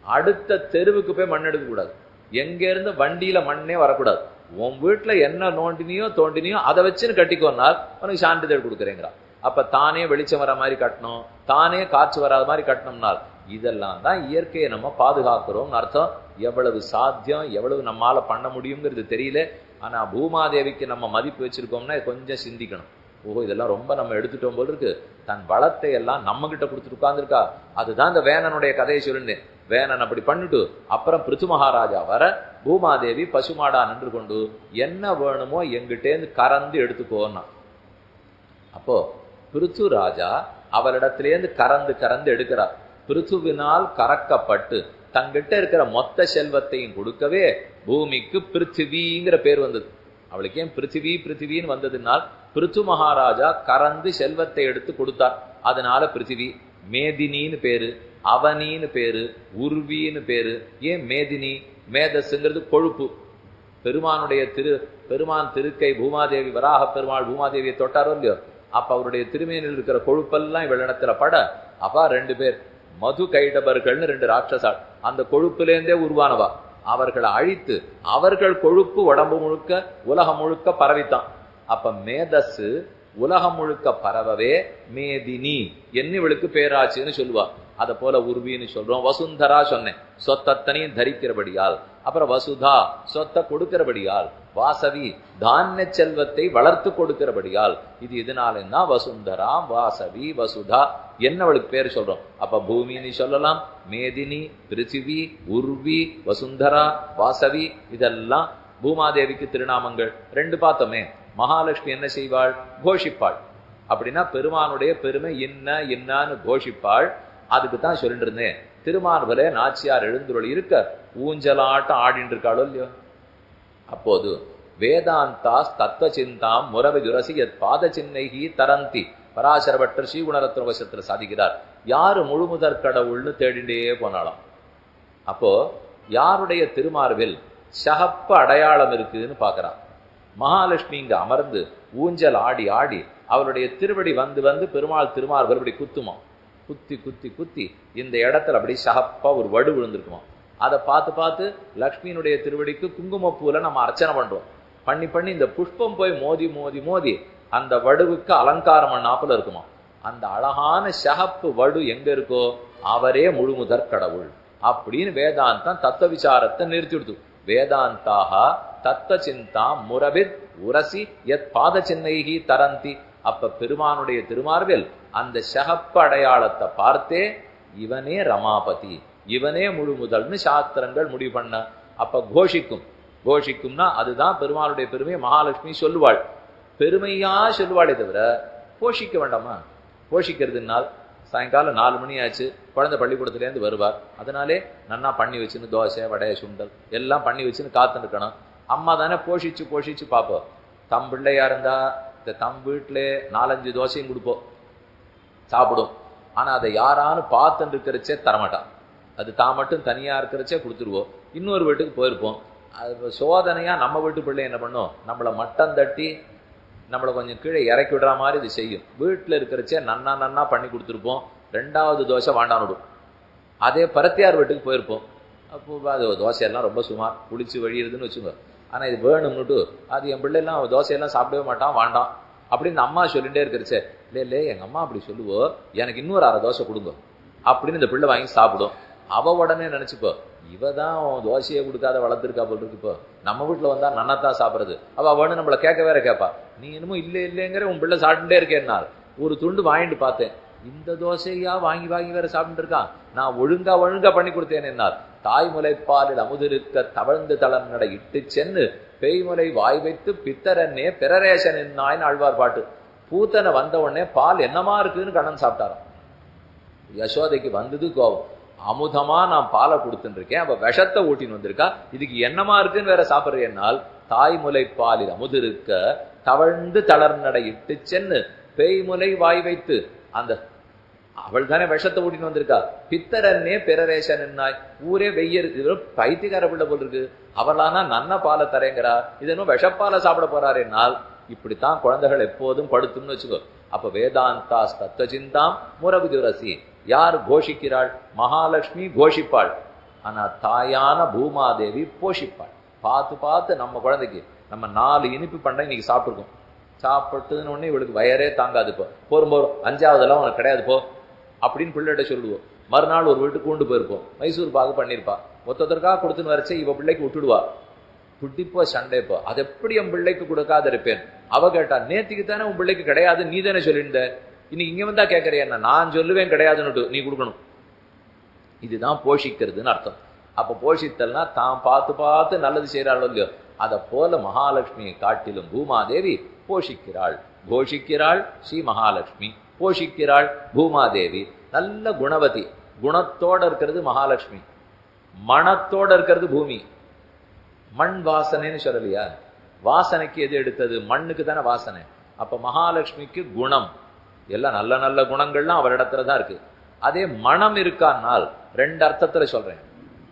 அடுத்த தெருவுக்கு போய் மண் எடுக்க கூடாது. எங்க இருந்து வண்டியில மண்ணே வரக்கூடாது. உன் வீட்டுல என்ன நோண்டினியோ தோண்டினியோ அதை வச்சுன்னு கட்டிக்கோனால் உனக்கு சான்றிதழ் கொடுக்குறேங்கிறா. அப்ப தானே வெளிச்சம் வர மாதிரி கட்டணும், தானே காற்று வராத மாதிரி கட்டணும்னால் இதெல்லாம் தான் இயற்கையை நம்ம பாதுகாக்கிறோம்னு அர்த்தம். எவ்வளவு சாத்தியம், எவ்வளவு நம்மால பண்ண முடியுங்கிறது தெரியல. ஆனா பூமாதேவிக்கு நம்ம மதிப்பு வச்சிருக்கோம்னா கொஞ்சம் சிந்திக்கணும். ஓஹோ, இதெல்லாம் ரொம்ப நம்ம எடுத்துட்டோம் போல இருக்கு. தன் வளத்தை எல்லாம் நம்ம கிட்ட கொடுத்துட்டு உட்கார்ந்துருக்கா. அதுதான் இந்த வேணனுடைய கதையை சொல்லிருந்தேன். வேணன் அப்படி பண்ணிட்டு அப்புறம் பிருத்து மகாராஜா வர பூமாதேவி பசுமாடா நின்று கொண்டு என்ன வேணுமோ எங்கிட்டேந்து கறந்து எடுத்துக்கோன்னா. அப்போ பிருத்து ராஜா அவளிடத்திலேருந்து கறந்து கறந்து எடுக்கிறார். பிருத்துவினால் கறக்கப்பட்டு தங்கிட்ட இருக்கிற மொத்த செல்வத்தையும் கொடுக்கவே பூமிக்கு பிருத்திவிங்கிற பேர் வந்தது. அவளுக்கு ஏன் பிருத்திவி பிருத்திவின்னு வந்ததுனால் பிருத்து மகாராஜா கறந்து செல்வத்தை எடுத்து கொடுத்தார். அதனால பிருத்திவி. மேதினின்னு பேரு, அவனின்னு பேரு, உர்வின்னு பேரு. ஏன் மேதினி? மேதஸ்ங்கிறது கொழுப்பு. பெருமான் திருக்கை பூமாதேவி, வராக பெருமாள் பூமாதேவியை தொட்டாரோ இல்லையோ, அப்ப அவருடைய திருமேனில் இருக்கிற கொழுப்பெல்லாம் இவளிடத்துல பட அப்பா 2 பேர் மது கைடபர்கள்னு 2 ராட்சசாள் அந்த கொழுப்புலேருந்தே உருவானவா. அவர்களை அழித்து அவர்கள் கொழுப்பு உடம்பு முழுக்க உலகம் முழுக்க பரவித்தான். அப்ப மேதஸ் உலகம் முழுக்க பரவவே மேதினி என்ன இவளுக்கு பேராச்சுன்னு சொல்லுவா. அத போல உருவின்னு சொல்றோம். வசுந்தரா சொன்னேன், சொத்தத்தனையும் தரிக்கிறபடியால். அப்புறம் வசுதா சொத்தை கொடுக்கிறபடியால். வாசவி தானிய செல்வத்தை வளர்த்து கொடுக்கிறபடியால். இது இதனாலன்னா வசுந்தரா, வாசவி, வசுதா என்னவளுக்கு பேர் சொல்றோம். அப்ப பூமின்னு சொல்லலாம், மேதினி, பிருத்திவி, உர்வி, வசுந்தரா, வாசவி இதெல்லாம் பூமாதேவிக்கு திருநாமங்கள். 2 பார்த்தோமே. மகாலட்சுமி என்ன செய்வாள்? கோஷிப்பாள். அப்படின்னா பெருமானுடைய பெருமை என்ன என்னன்னு கோஷிப்பாள். அதுக்கு தான் சொல்லிட்டு இருந்தேன். திருமார்பலே நாச்சியார் எழுந்துருள் இருக்க ஊஞ்சலாட்டம் ஆடிட்டு இருக்காளோ இல்லையோ. அப்போது வேதாந்தாஸ் தத்துவ சிந்தாம் முரவி துரசி எத் பாத சின்னைகி தரந்தி பராசரபட்டர் ஸ்ரீகுணரத்ன வசத்துல சாதிக்கிறார். யாரு முழுமுதற் கடவுள்னு தேடிண்டே போனாலும் அப்போ யாருடைய திருமார்பில் சகப்ப அடையாளம் இருக்குன்னு பாக்குறான். மகாலட்சுமி இங்க அமர்ந்து ஊஞ்சல் ஆடி ஆடி அவருடைய திருவடி வந்து வந்து பெருமாள் திருமார்பல் இப்படி குத்துமா. குத்தி குத்தி குத்தி இந்த இடத்துல அப்படி சகப்பா ஒரு வடு விழுந்திருக்குமா. அதை பார்த்து பார்த்து லக்ஷ்மியினுடைய திருவடிக்கு குங்குமப்பூல நம்ம அர்ச்சனை பண்றோம். பண்ணி பண்ணி இந்த புஷ்பம் போய் மோதி மோதி மோதி அந்த வடுவுக்கு அலங்காரம் பண்ணாப்புல இருக்குமா. அந்த அழகான சகப்பு வடு எங்க இருக்கோ அவரே முழுமுதற் கடவுள் அப்படின்னு வேதாந்தம் தத்துவ விசாரத்தை நிறுத்திடுது. வேதாந்தாக தத்துவ சிந்தா முரபித் உரசி எத் பாத சின்னைகி தரந்தி. அப்ப பெருமானுடைய திருமார்பில் அந்த சகப்பு அடையாளத்தை பார்த்தே இவனே ரமாபதி, இவனே முழு முதல்னு சாஸ்திரங்கள் முடிவு பண்ண. அப்ப கோஷிக்கும்னா அதுதான் பெருமானுடைய பெருமையை மகாலட்சுமி சொல்லுவாள். பெருமையா சொல்லுவாளே தவிர போஷிக்க வேண்டாமா. போஷிக்கிறதுனால் சாயங்காலம் 4 மணி ஆச்சு, குழந்தை பள்ளிக்கூடத்துலேருந்து வருவார். அதனாலே நன்னா பண்ணி வச்சுன்னு தோசை வடை சுண்டல் எல்லாம் பண்ணி வச்சுன்னு காத்துன்னு இருக்கணும். அம்மா தானே போஷிச்சு போஷிச்சு பார்ப்போம். தம் பிள்ளையா இருந்தா இந்த தம் வீட்டுல 4-5 தோசையும் கொடுப்போம், சாப்பிடும். ஆனா அதை யாரானு பார்த்துன்னு இருக்கிறச்சே தரமாட்டான். அது தான் மட்டும் தனியா இருக்கிறச்சே கொடுத்துருவோம். இன்னொரு வீட்டுக்கு போயிருப்போம். அது சோதனையா நம்ம வீட்டு பிள்ளை என்ன பண்ணும், நம்மளை மட்டம் தட்டி நம்மளை கொஞ்சம் கீழே இறக்கி விடுற மாதிரி இது செய்யும். வீட்டுல இருக்கிறச்சே நன்னா பண்ணி கொடுத்துருப்போம். 2வது தோசை வாண்டான் விடும். அதே பரத்தியார் வீட்டுக்கு போயிருப்போம். அப்போ அது தோசையெல்லாம் ரொம்ப சுமார் புளிச்சு வழியுதுன்னு வச்சுங்க. ஆனா இது வேணும்னுட்டு அது என் பிள்ளைலாம் தோசையெல்லாம் சாப்பிடவே மாட்டான், வாண்டாம். அப்படின்னு அம்மா சொல்லிட்டே இருக்கிறச்சே, இல்ல எங்க அம்மா அப்படி சொல்லுவோம், எனக்கு இன்னொரு 6 தோசை கொடுங்க அப்படின்னு இந்த பிள்ளை வாங்கி சாப்பிடும். அவ உடனே நினைச்சுப்போ, இவதான் தோசையை கொடுக்காத வளர்த்துருக்கா போல் இருக்கு. இப்போ நம்ம வீட்டுல வந்தா நன்னத்தான் சாப்பிடுறது. அவ வேணும் நம்மள கேட்க வேற கேட்பா, நீ என்னமோ இல்லைங்கிற உன் பிள்ளை சாப்பிட்டுட்டே இருக்கேன்னாள். ஒரு துண்டு வாங்கிட்டு பார்த்தேன், இந்த தோசையா வாங்கி வாங்கி வேற சாப்பிட்டு இருக்கான். நான் ஒழுங்கா பண்ணி கொடுத்தேன் என்னால். தாய்முலைப்பாலில் அமுதிருக்க தவழ்ந்து தளர்நடை இட்டு சென்னு பெய்முலை வாய் வைத்து பித்தரன்னே பிறரேசன் என்னாயின்னு ஆழ்வார் பாட்டு. பூத்தனை வந்த உடனே பால் என்னமா இருக்குன்னு கண்ணன் சாப்பிட்டாராம். யசோதைக்கு வந்தது கோபம், அமுதமா நான் பாலை கொடுத்துட்டு இருக்கேன், அவ விஷத்தை ஊட்டின்னு வந்திருக்கா, இதுக்கு என்னமா இருக்குன்னு வேற சாப்பிடுறேன்னால். தாய்முலை பாலில் அமுதிருக்க தவழ்ந்து தளர்நடை இட்டு சென்னு பேய்முலை வாய் வைத்து, அந்த அவள் தானே விஷத்தை ஊட்டின்னு வந்திருக்கா. பித்தரன்னே பிறரேசன் என்னாய், ஊரே வெய்யருக்கு பைத்தியக்கார பிள்ளை போல் இருக்கு, அவளானா நன்ன பாலை தரேங்கிறா, இது இன்னும் விஷப்பாலை சாப்பிட போறாருன்னால். இப்படித்தான் குழந்தைகள் எப்போதும் படுத்தும்னு வச்சுக்கோ. அப்ப வேதாந்தா தத்துவ சிந்தாம் முரவிதுரசி, யார் கோஷிக்கிறாள்? மகாலட்சுமி கோஷிப்பாள். ஆனா தாயான பூமாதேவி போஷிப்பாள். பார்த்து பார்த்து நம்ம குழந்தைக்கு நம்ம 4 இனிப்பு பண்ண இன்னைக்கு சாப்பிட்டுருக்கோம். சாப்பிட்டுன்னு உடனே இவளுக்கு வயரே தாங்காது. இப்போ போகும்போது 5ஆவதெல்லாம் உனக்கு கிடையாது போ அப்படின்னு பிள்ளைகிட்ட சொல்லுவோம். மறுநாள் ஒரு வீட்டுக்கு கொண்டு போயிருப்போம், மைசூர் பாகு பண்ணியிருப்பா, மொத்தத்திற்காக கொடுத்துன்னு வரைச்சே இவ பிள்ளைக்கு விட்டுடுவா. குட்டிப்போ சண்டைப்போ, அது எப்படி என் பிள்ளைக்கு கொடுக்காத இருப்பேன். அவ கேட்டா, நேத்திக்கு தானே உன் பிள்ளைக்கு கிடையாது நீ தானே சொல்லியிருந்த, இன்னைக்கு இங்க வந்தா கேட்கறியா? நான் சொல்லுவேன் கிடையாதுன்னு நீ கொடுக்கணும். இதுதான் போஷிக்கிறதுன்னு அர்த்தம். அப்ப போஷித்தல்னா தான் பார்த்து பார்த்து நல்லது செய்யறாளோ இல்லையோ, அதை போல மகாலட்சுமியை காட்டிலும் பூமாதேவி போஷிக்கிறாள். கோஷிக்கிறாள் ஸ்ரீ மகாலட்சுமி, போஷிக்கிறாள் பூமாதேவி. நல்ல குணவதி, குணத்தோட இருக்கிறது மகாலட்சுமி, மனத்தோட இருக்கிறது பூமி. மண் வாசனைன்னு சொல்லலையா? வாசனைக்கு எது எடுத்தது? மண்ணுக்கு தானே வாசனை. அப்ப மகாலட்சுமிக்கு குணம், எல்லாம் நல்ல நல்ல குணங்கள்லாம் அவரிடத்துலதான் இருக்கு. அதே மனம் இருக்கான்னால் 2 அர்த்தத்துல சொல்றேன்.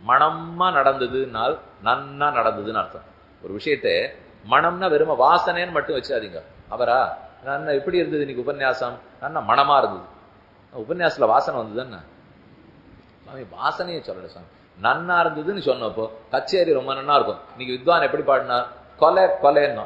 மனமா நடந்ததுனால் நன்னா நடந்ததுன்னு அர்த்தம். ஒரு விஷயத்தை மனம்னா வெறும வாசனைன்னு மட்டும் வச்சாதீங்க. அவரா நன்னா எப்படி இருந்தது இன்னைக்கு உபன்யாசம், நன்னா மனமா இருந்தது. உபன்யாசத்துல வாசனை வந்ததுன்னா சுவாமி வாசனையே சொல்லல சுவாமி, நன்னா இருந்ததுன்னு சொன்னப்போ கச்சேரி ரொம்ப நன்னா இருக்கும். இன்னைக்கு வித்வான் எப்படி பாடினார்? கொலை கொலைன்னா.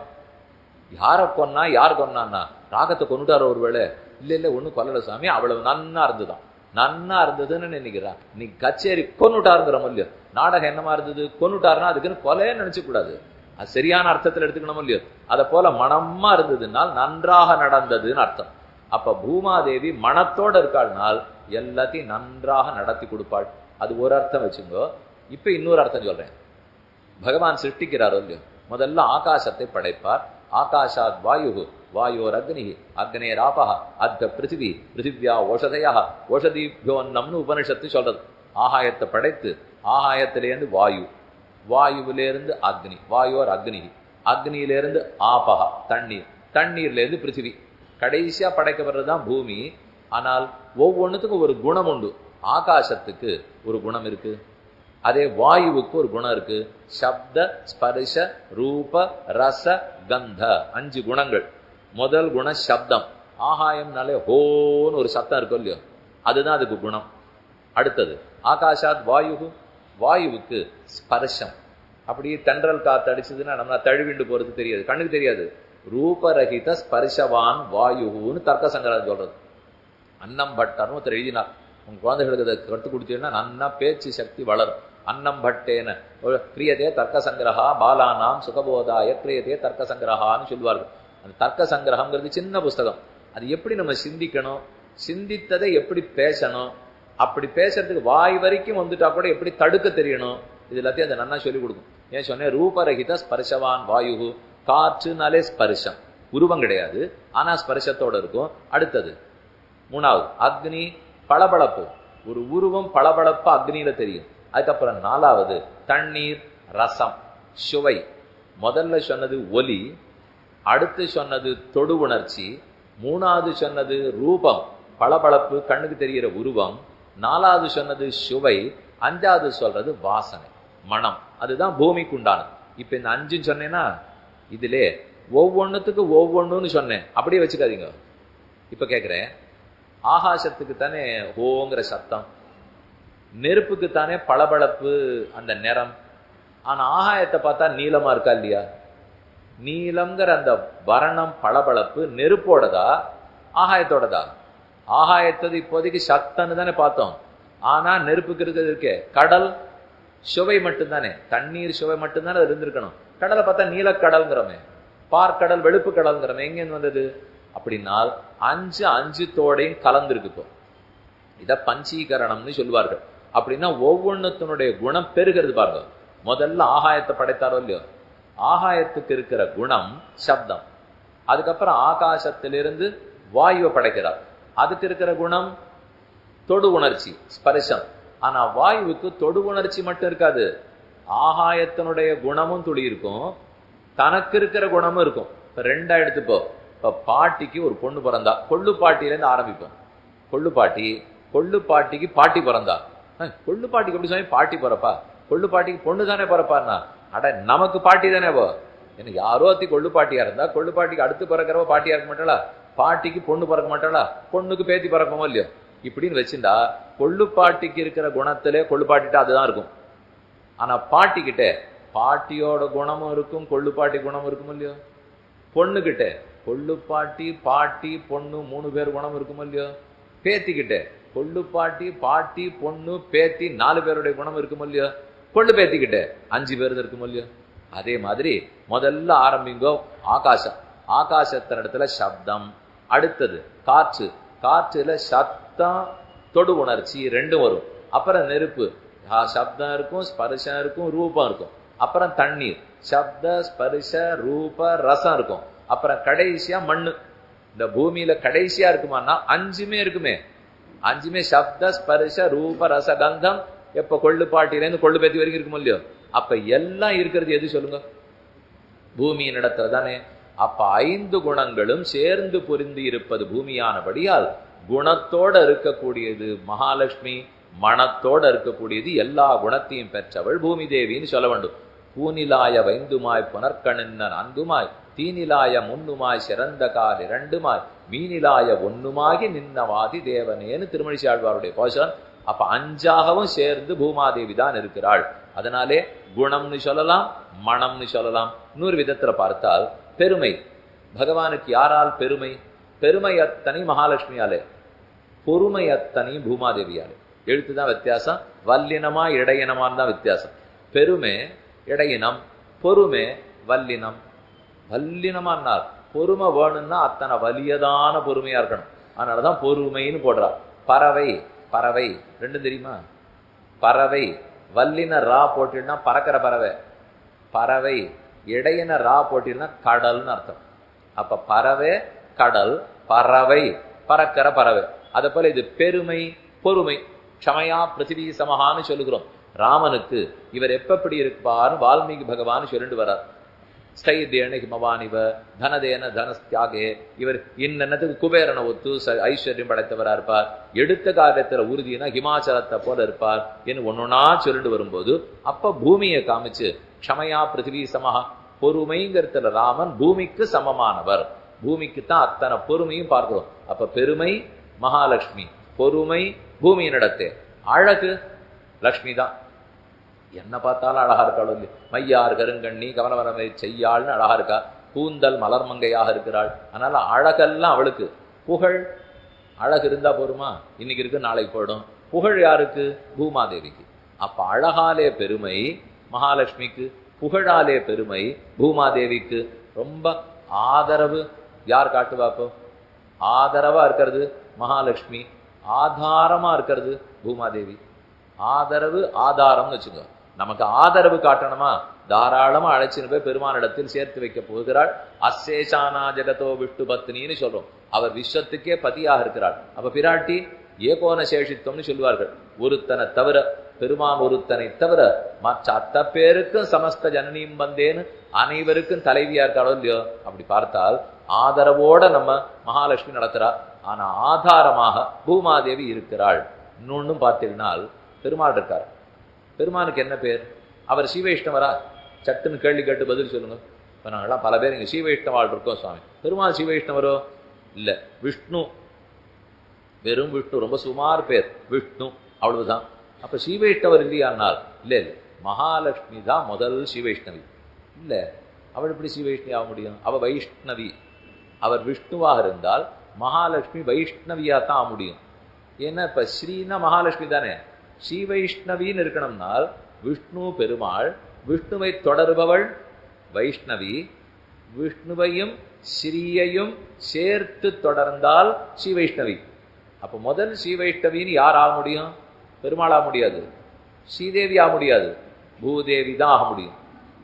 யார கொன்னா, யார் கொன்னான்னா ராகத்தை கொண்டுட்டார ஒருவேளை? இல்ல ஒண்ணும் கொல்லல சுவாமி, அவ்வளவு நன்னா இருந்துதான். நன்னா இருந்ததுன்னு நினைக்கிறான். நீ கச்சேரி கொன்னுட்டாருங்கிற இல்லையோ. நாடகம் என்னமா இருந்தது? கொன்னுட்டாருன்னா அதுக்குன்னு கொலைன்னு நினைச்சு கூடாது, அது சரியான அர்த்தத்துல எடுத்துக்கணும் இல்லையோ. அதை போல மனமா இருந்ததுனால் நன்றாக நடந்ததுன்னு அர்த்தம். அப்ப பூமாதேவி மனத்தோட இருக்காள்னால் எல்லாத்தையும் நன்றாக நடத்தி கொடுப்பாள். அது ஒரு அர்த்தம் வச்சுங்கோ. இப்ப இன்னொரு அர்த்தம் சொல்றேன். பகவான் சிருஷ்டிக்கிறாரோ இல்லையோ, முதல்ல ஆகாசத்தை படைப்பார். ஆகாஷாத் வாயு, வாயோர் அக்னி, அக்னேராபா, அத்த பிருத்திவி, பிருத்திவியா ஓஷதையா, ஓஷதிபியோன்னம்னு உபனிஷத்து சொல்றது. ஆகாயத்தை படைத்து ஆகாயத்திலேருந்து வாயு, வாயுவிலிருந்து அக்னி, வாயோர் அக்னி, அக்னியிலிருந்து ஆபகா தண்ணீர், தண்ணீர்லேருந்து பிருத்திவி, கடைசியா படைக்கப்படுறதுதான் பூமி. ஆனால் ஒவ்வொன்றுத்துக்கும் ஒரு குணம் உண்டு. ஆகாசத்துக்கு ஒரு குணம் இருக்கு, அதே வாயுவுக்கு ஒரு குணம் இருக்கு. சப்த ஸ்பர்ஷ ரூப ரச கந்த 5 குணங்கள். முதல் குணம் சப்தம். ஆகாயம்னாலே ஹோன்னு ஒரு சத்தம் இருக்கும் இல்லையோ, அதுதான் அதுக்கு குணம். அடுத்தது ஆகாஷாத் வாயு, வாயுவுக்கு ஸ்பர்ஷம். அப்படியே தென்றல் காத்து அடிச்சதுன்னா நம்ம தழுவிண்டு போறது தெரியாது, கண்ணுக்கு தெரியாது. ரூபரகித ஸ்பர்ஷவான் வாயுன்னு தர்க்க சங்கரம் சொல்றது. அன்னம் பட்டர்னு ஒருத்தர் எழுதினார். உங்க குழந்தைகளுக்கு அதை கற்றுக் கொடுத்தீங்கன்னா நன்னா பேச்சு சக்தி வளரும். அன்னம் பட்டேன கிரியதே தர்க்க சங்கிரகா பாலானாம் சுகபோதாய கிரியதே தர்க்க சங்கிரகான்னு சொல்லுவார்கள். அந்த தர்க்க சங்கிரகம்ங்கிறது சின்ன புஸ்தகம். அது எப்படி நம்ம சிந்திக்கணும், சிந்தித்ததை எப்படி பேசணும், அப்படி பேசுறதுக்கு வாய் வரைக்கும் வந்துட்டா கூட எப்படி தடுக்க தெரியணும், இது எல்லாத்தையும் அதை நன்னா சொல்லிக் கொடுக்கும். ஏன் சொன்னேன்? ரூபரகித ஸ்பர்ஷவான் வாயு. காற்றுனாலே ஸ்பர்ஷம், உருவம் கிடையாது, ஆனா ஸ்பர்ஷத்தோட இருக்கும். அடுத்தது 3வது அக்னி, பளபளப்பு. ஒரு உருவம் பளபளப்பு அக்னியில தெரியும். அதுக்கப்புறம் 4வது தண்ணீர், ரசம், சுவை. முதல்ல சொன்னது ஒலி, அடுத்து சொன்னது தொடு உணர்ச்சி, 3வது சொன்னது ரூபம் பளபளப்பு கண்ணுக்கு தெரிகிற உருவம், 4வது சொன்னது சுவை, 5வது சொல்றது வாசனை மனம். அதுதான் பூமிக்கு உண்டானது. இப்ப இந்த 5 சொன்னேன்னா இதுலே ஒவ்வொன்றுத்துக்கு ஒவ்வொன்றுன்னு சொன்னேன், அப்படியே வச்சுக்காதீங்க. இப்ப கேட்கிறேன், ஆகாசத்துக்கு தானே ஓங்கிற சத்தம், நெருப்புக்கு தானே பளபளப்பு அந்த நிறம். ஆனா ஆகாயத்தை பார்த்தா நீளமா இருக்கா இல்லையா? நீலம்ங்கிற அந்த வர்ணம் பளபளப்பு நெருப்போடதா ஆகாயத்தோடதா? ஆகாயத்தது இப்போதைக்கு சத்தன்னு தானே பார்த்தோம். ஆனா நெருப்புக்கு இருக்கிறது இருக்கே கடல் சுவை மட்டும்தானே, தண்ணீர் சுவை மட்டும்தானே அது இருந்திருக்கணும். கடலை பார்த்தா நீலக்கடல்ங்கிறோமே, பார்க்கடல் வெளுப்பு கடல்ங்கிறோமே, எங்கேருந்து வந்தது? அப்படின்னால் அஞ்சு தோடையும் கலந்துருக்கு. இப்போ இத பஞ்சீகரணம்னு சொல்லுவார்கள். அப்படின்னா ஒவ்வொன்றுத்தினுடைய குணம் பெருகிறது பாருங்க. முதல்ல ஆகாயத்தை படைத்தாரோ இல்லையோ, ஆகாயத்துக்கு இருக்கிற குணம் சப்தம். அதுக்கப்புறம் ஆகாசத்திலிருந்து வாயுவை படைக்கிறார், அதுக்கு இருக்கிற குணம் தொடு உணர்ச்சி ஸ்பரிசம். ஆனா வாயுவுக்கு தொடு உணர்ச்சி மட்டும் இருக்காது, ஆகாயத்தினுடைய குணமும் துளி இருக்கும், தனக்கு இருக்கிற குணமும் இருக்கும். இப்ப ரெண்டா எடுத்துப்போ. இப்ப பாட்டிக்கு ஒரு பொண்ணு பிறந்தா, கொள்ளு பாட்டியிலேருந்து ஆரம்பிப்போம். கொள்ளு பாட்டிக்கு பாட்டி பிறந்தா. கொள்ளு பாட்டிக்கு எப்படி சொல்லி பாட்டி பிறப்பா? கொள்ளு பாட்டிக்கு பொண்ணு தானே பிறப்பான்னா, அட நமக்கு பாட்டி தானே போ. ஏன்னா யாரோ அத்தி கொள்ளு பாட்டியா இருந்தா கொள்ளு பாட்டிக்கு அடுத்து பிறக்கிறவ பாட்டியா இருக்க மாட்டாளா? பாட்டிக்கு பொண்ணு பிறக்க மாட்டாளா? பொண்ணுக்கு பேத்தி பிறக்கமோ இல்லையோ? இப்படின்னு வச்சுட்டா கொள்ளு பாட்டிக்கு இருக்கிற குணத்திலே கொள்ளு பாட்டிட்ட அதுதான் இருக்கும். ஆனா பாட்டிக்கிட்ட பாட்டியோட குணமும் இருக்கும், கொள்ளு பாட்டி குணமும் இருக்கும் இல்லையோ? பொண்ணுகிட்ட கொள்ளு பாட்டி பாட்டி பொண்ணு 3 பேர் குணம் இருக்கும் இல்லையோ? பேத்திக்கிட்ட கொள்ளு பாட்டி பாட்டி பொண்ணு பேத்தி 4 பேருடைய குணம் இருக்கும் இல்லையோ? கொள்ளு பேத்திக்கிட்ட 5 பேர் இருக்கும் இல்லையோ? அதே மாதிரி முதல்ல ஆரம்பிங்கோ ஆகாசம். ஆகாசத்தின் இடத்துல சப்தம், அடுத்தது காற்று, காற்றுல சத்தம் தொடு உணர்ச்சி ரெண்டும் வரும். அப்புறம் நெருப்பு, சப்தம் இருக்கும், ஸ்பர்ஷம் இருக்கும், ரூபம் இருக்கும். அப்புறம் தண்ணீர், சப்த ஸ்பர்ஷ ரூப ரசம் இருக்கும். அப்புறம் கடைசியா மண்ணு. இந்த பூமியில கடைசியா இருக்குமான்னா 5மே இருக்குமே. 5மே சப்த ஸ்பர்ஷ ரூப ரச கந்தம். எப்ப கொள்ளு பாட்டிலேருந்து கொள்ளு பேத்தி வரைக்கும் இருக்கும் இல்லையோ? அப்ப எல்லாம் இருக்கிறது எது சொல்லுங்க? பூமியின் இடத்துல தானே. அப்ப 5 குணங்களும் சேர்ந்து பொருந்தி இருப்பது பூமியானபடியால் குணத்தோட இருக்கக்கூடியது மகாலட்சுமி, மனத்தோட இருக்கக்கூடியது எல்லா குணத்தையும் பெற்றவள் பூமி தேவின்னு சொல்ல வேண்டும். பூநிலாய வைந்துமாய் புனர்கணின்ன 4மாய் தீநிலாய 3மாய் சிறந்த கால் 2மாய் மீனிலாய 1மாகி நின்னவாதி தேவனேன்னு திருமழிசை ஆழ்வாருடைய கோஷம். அப்ப 5ஆகவும் சேர்ந்து பூமாதேவி தான் இருக்கிறாள். அதனாலே குணம்னு சொல்லலாம், மனம்னு சொல்லலாம். இன்னொரு விதத்துல பார்த்தால் பெருமை. பகவானுக்கு யாரால் பெருமை? பெருமை அத்தனை மகாலட்சுமியாலே, பொறுமை அத்தனை பூமாதேவியாலே. எழுத்துதான் வித்தியாசம், வல்லினமா இடையினமான் தான் வித்தியாசம். பெருமை இடையினம், பொறுமை வல்லினம். வல்லினமானார் பொறுமை வேணும்னா அத்தனை வலியதான பொறுமையா இருக்கணும். அதனாலதான் பொறுமைன்னு போடுறார். பறவை, பறவை ரெண்டும் தெரியுமா? பறவை வல்லின ரா போட்டினா பறக்கிற பறவை, பறவை இடையின ரா போட்டினா கடல்னு அர்த்தம். அப்ப பறவை கடல், பறவை பறக்கிற பறவை. அத போல இது பெருமை பொறுமை. க்ஷமையா பிருத்திவி சமஹான்னு சொல்லுகிறோம். ராமனுக்கு இவர் எப்படி இருப்பார்னு வால்மீகி பகவான் சொல்லிட்டு வர்றார். ஸ்தைர்யேன ஹிமவானிவ தனதேன தனஸ்தியாகே. இவர் இன்னத்துக்கு குபேரனை ஒத்து ஐஸ்வர்யம் படைத்தவரா இருப்பார். எடுத்த காரியத்துல உறுதினா ஹிமாச்சலத்தை போல இருப்பார் என்று ஒன்னொன்னா சொல்லிட்டு வரும்போது அப்ப பூமியை காமிச்சு க்ஷமையா பிருத்திவி சமஹா, பொறுமைங்கிறதுல ராமன் பூமிக்கு சமமானவர். பூமிக்கு தான் அத்தனை பொறுமையும் பார்க்கிறோம். அப்ப பெருமை மகாலட்சுமி, பொறுமை பூமியினிடத்தே, அழகு லக்ஷ்மி தான். என்ன பார்த்தாலும் அழகா இருக்காள். மையார் கருங்கண்ணி கவனவரமை செய்யாள்னு அழகா இருக்கா. கூந்தல் மலர்மங்கையாக இருக்கிறாள். அதனால அழகெல்லாம் அவளுக்கு. புகழ், அழகு இருந்தா போருமா? இன்னைக்கு இருக்கு நாளைக்கு போயிடும். புகழ் யாருக்கு? பூமாதேவிக்கு. அப்ப அழகாலே பெருமை மகாலட்சுமிக்கு, புகழாலே பெருமை பூமாதேவிக்கு. ரொம்ப ஆதரவு யார் காட்டுவாப்போ? ஆதரவா இருக்கிறது மகாலட்சுமி, ஆதாரமா இருக்கிறது பூமாதேவி. ஆதரவு ஆதாரம்னு வச்சுக்கோ. நமக்கு ஆதரவு காட்டணுமா? தாராளமா அழைச்சின்னு போய் பெருமானிடத்தில் சேர்த்து வைக்க போகிறாள். அசேஷானா ஜெகதோ விஷ்ணு பத்னின்னு சொல்றோம். அவர் விஸ்வத்துக்கே பதியாக இருக்கிறாள். அப்ப பிராட்டி ஏகோன சேஷித்துவம்னு சொல்லுவார்கள். ஒருத்தனை தவிர, பெருமான் ஒருத்தனை தவிர மற்ற அத்த பேருக்கும் சமஸ்த ஜனனியும் வந்தேன்னு அனைவருக்கும் தலைவியா இருக்காளோ இல்லையோ? அப்படி பார்த்தால் ஆதரவோட நம்ம மகாலட்சுமி நடத்துறா. ஆனா ஆதாரமாக பூமாதேவி இருக்கிறாள். இன்னொன்னும் பார்த்தீங்கன்னால் பெருமாள் இருக்கார். பெருமானுக்கு என்ன பேர்? அவர் சீவைஷ்ணவரா? சட்டுன்னு கேள்வி கேட்டு பதில் சொல்லுங்க. இப்ப நாங்கெல்லாம் பல பேர் இங்க சீவைஷ்ணவாள் இருக்கோம் சுவாமி. பெருமாள் சீவைஷ்ணவரோ? இல்ல, விஷ்ணு, வெறும் விஷ்ணு. ரொம்ப சுமார் பேர் விஷ்ணு, அவ்வளவுதான். அப்ப சீவைஷ்ணவர் இல்லையானால்? இல்ல இல்ல, மகாலட்சுமி தான் முதல் சீவைஷ்ணவி. இல்ல, அவள் எப்படி ஸ்ரீ வைஷ்ணவி ஆக முடியும்? அவ வைஷ்ணவி. அவர் விஷ்ணுவாக இருந்தால் மகாலட்சுமி வைஷ்ணவியா தான் ஆக முடியும். ஏன்னா இப்ப ஸ்ரீனா மகாலட்சுமி தானே. ஸ்ரீ வைஷ்ணவின்னு இருக்கணும்னால் விஷ்ணு பெருமாள், விஷ்ணுவை தொடர்பவள் வைஷ்ணவி, விஷ்ணுவையும் ஸ்ரீயையும் சேர்த்து தொடர்ந்தால் ஸ்ரீ வைஷ்ணவி. அப்ப முதல் ஸ்ரீ வைஷ்ணவின்னு யார் ஆக முடியும்? பெருமாள் ஆக முடியாது, ஸ்ரீதேவி ஆக முடியாது, பூதேவி தான் ஆக முடியும்.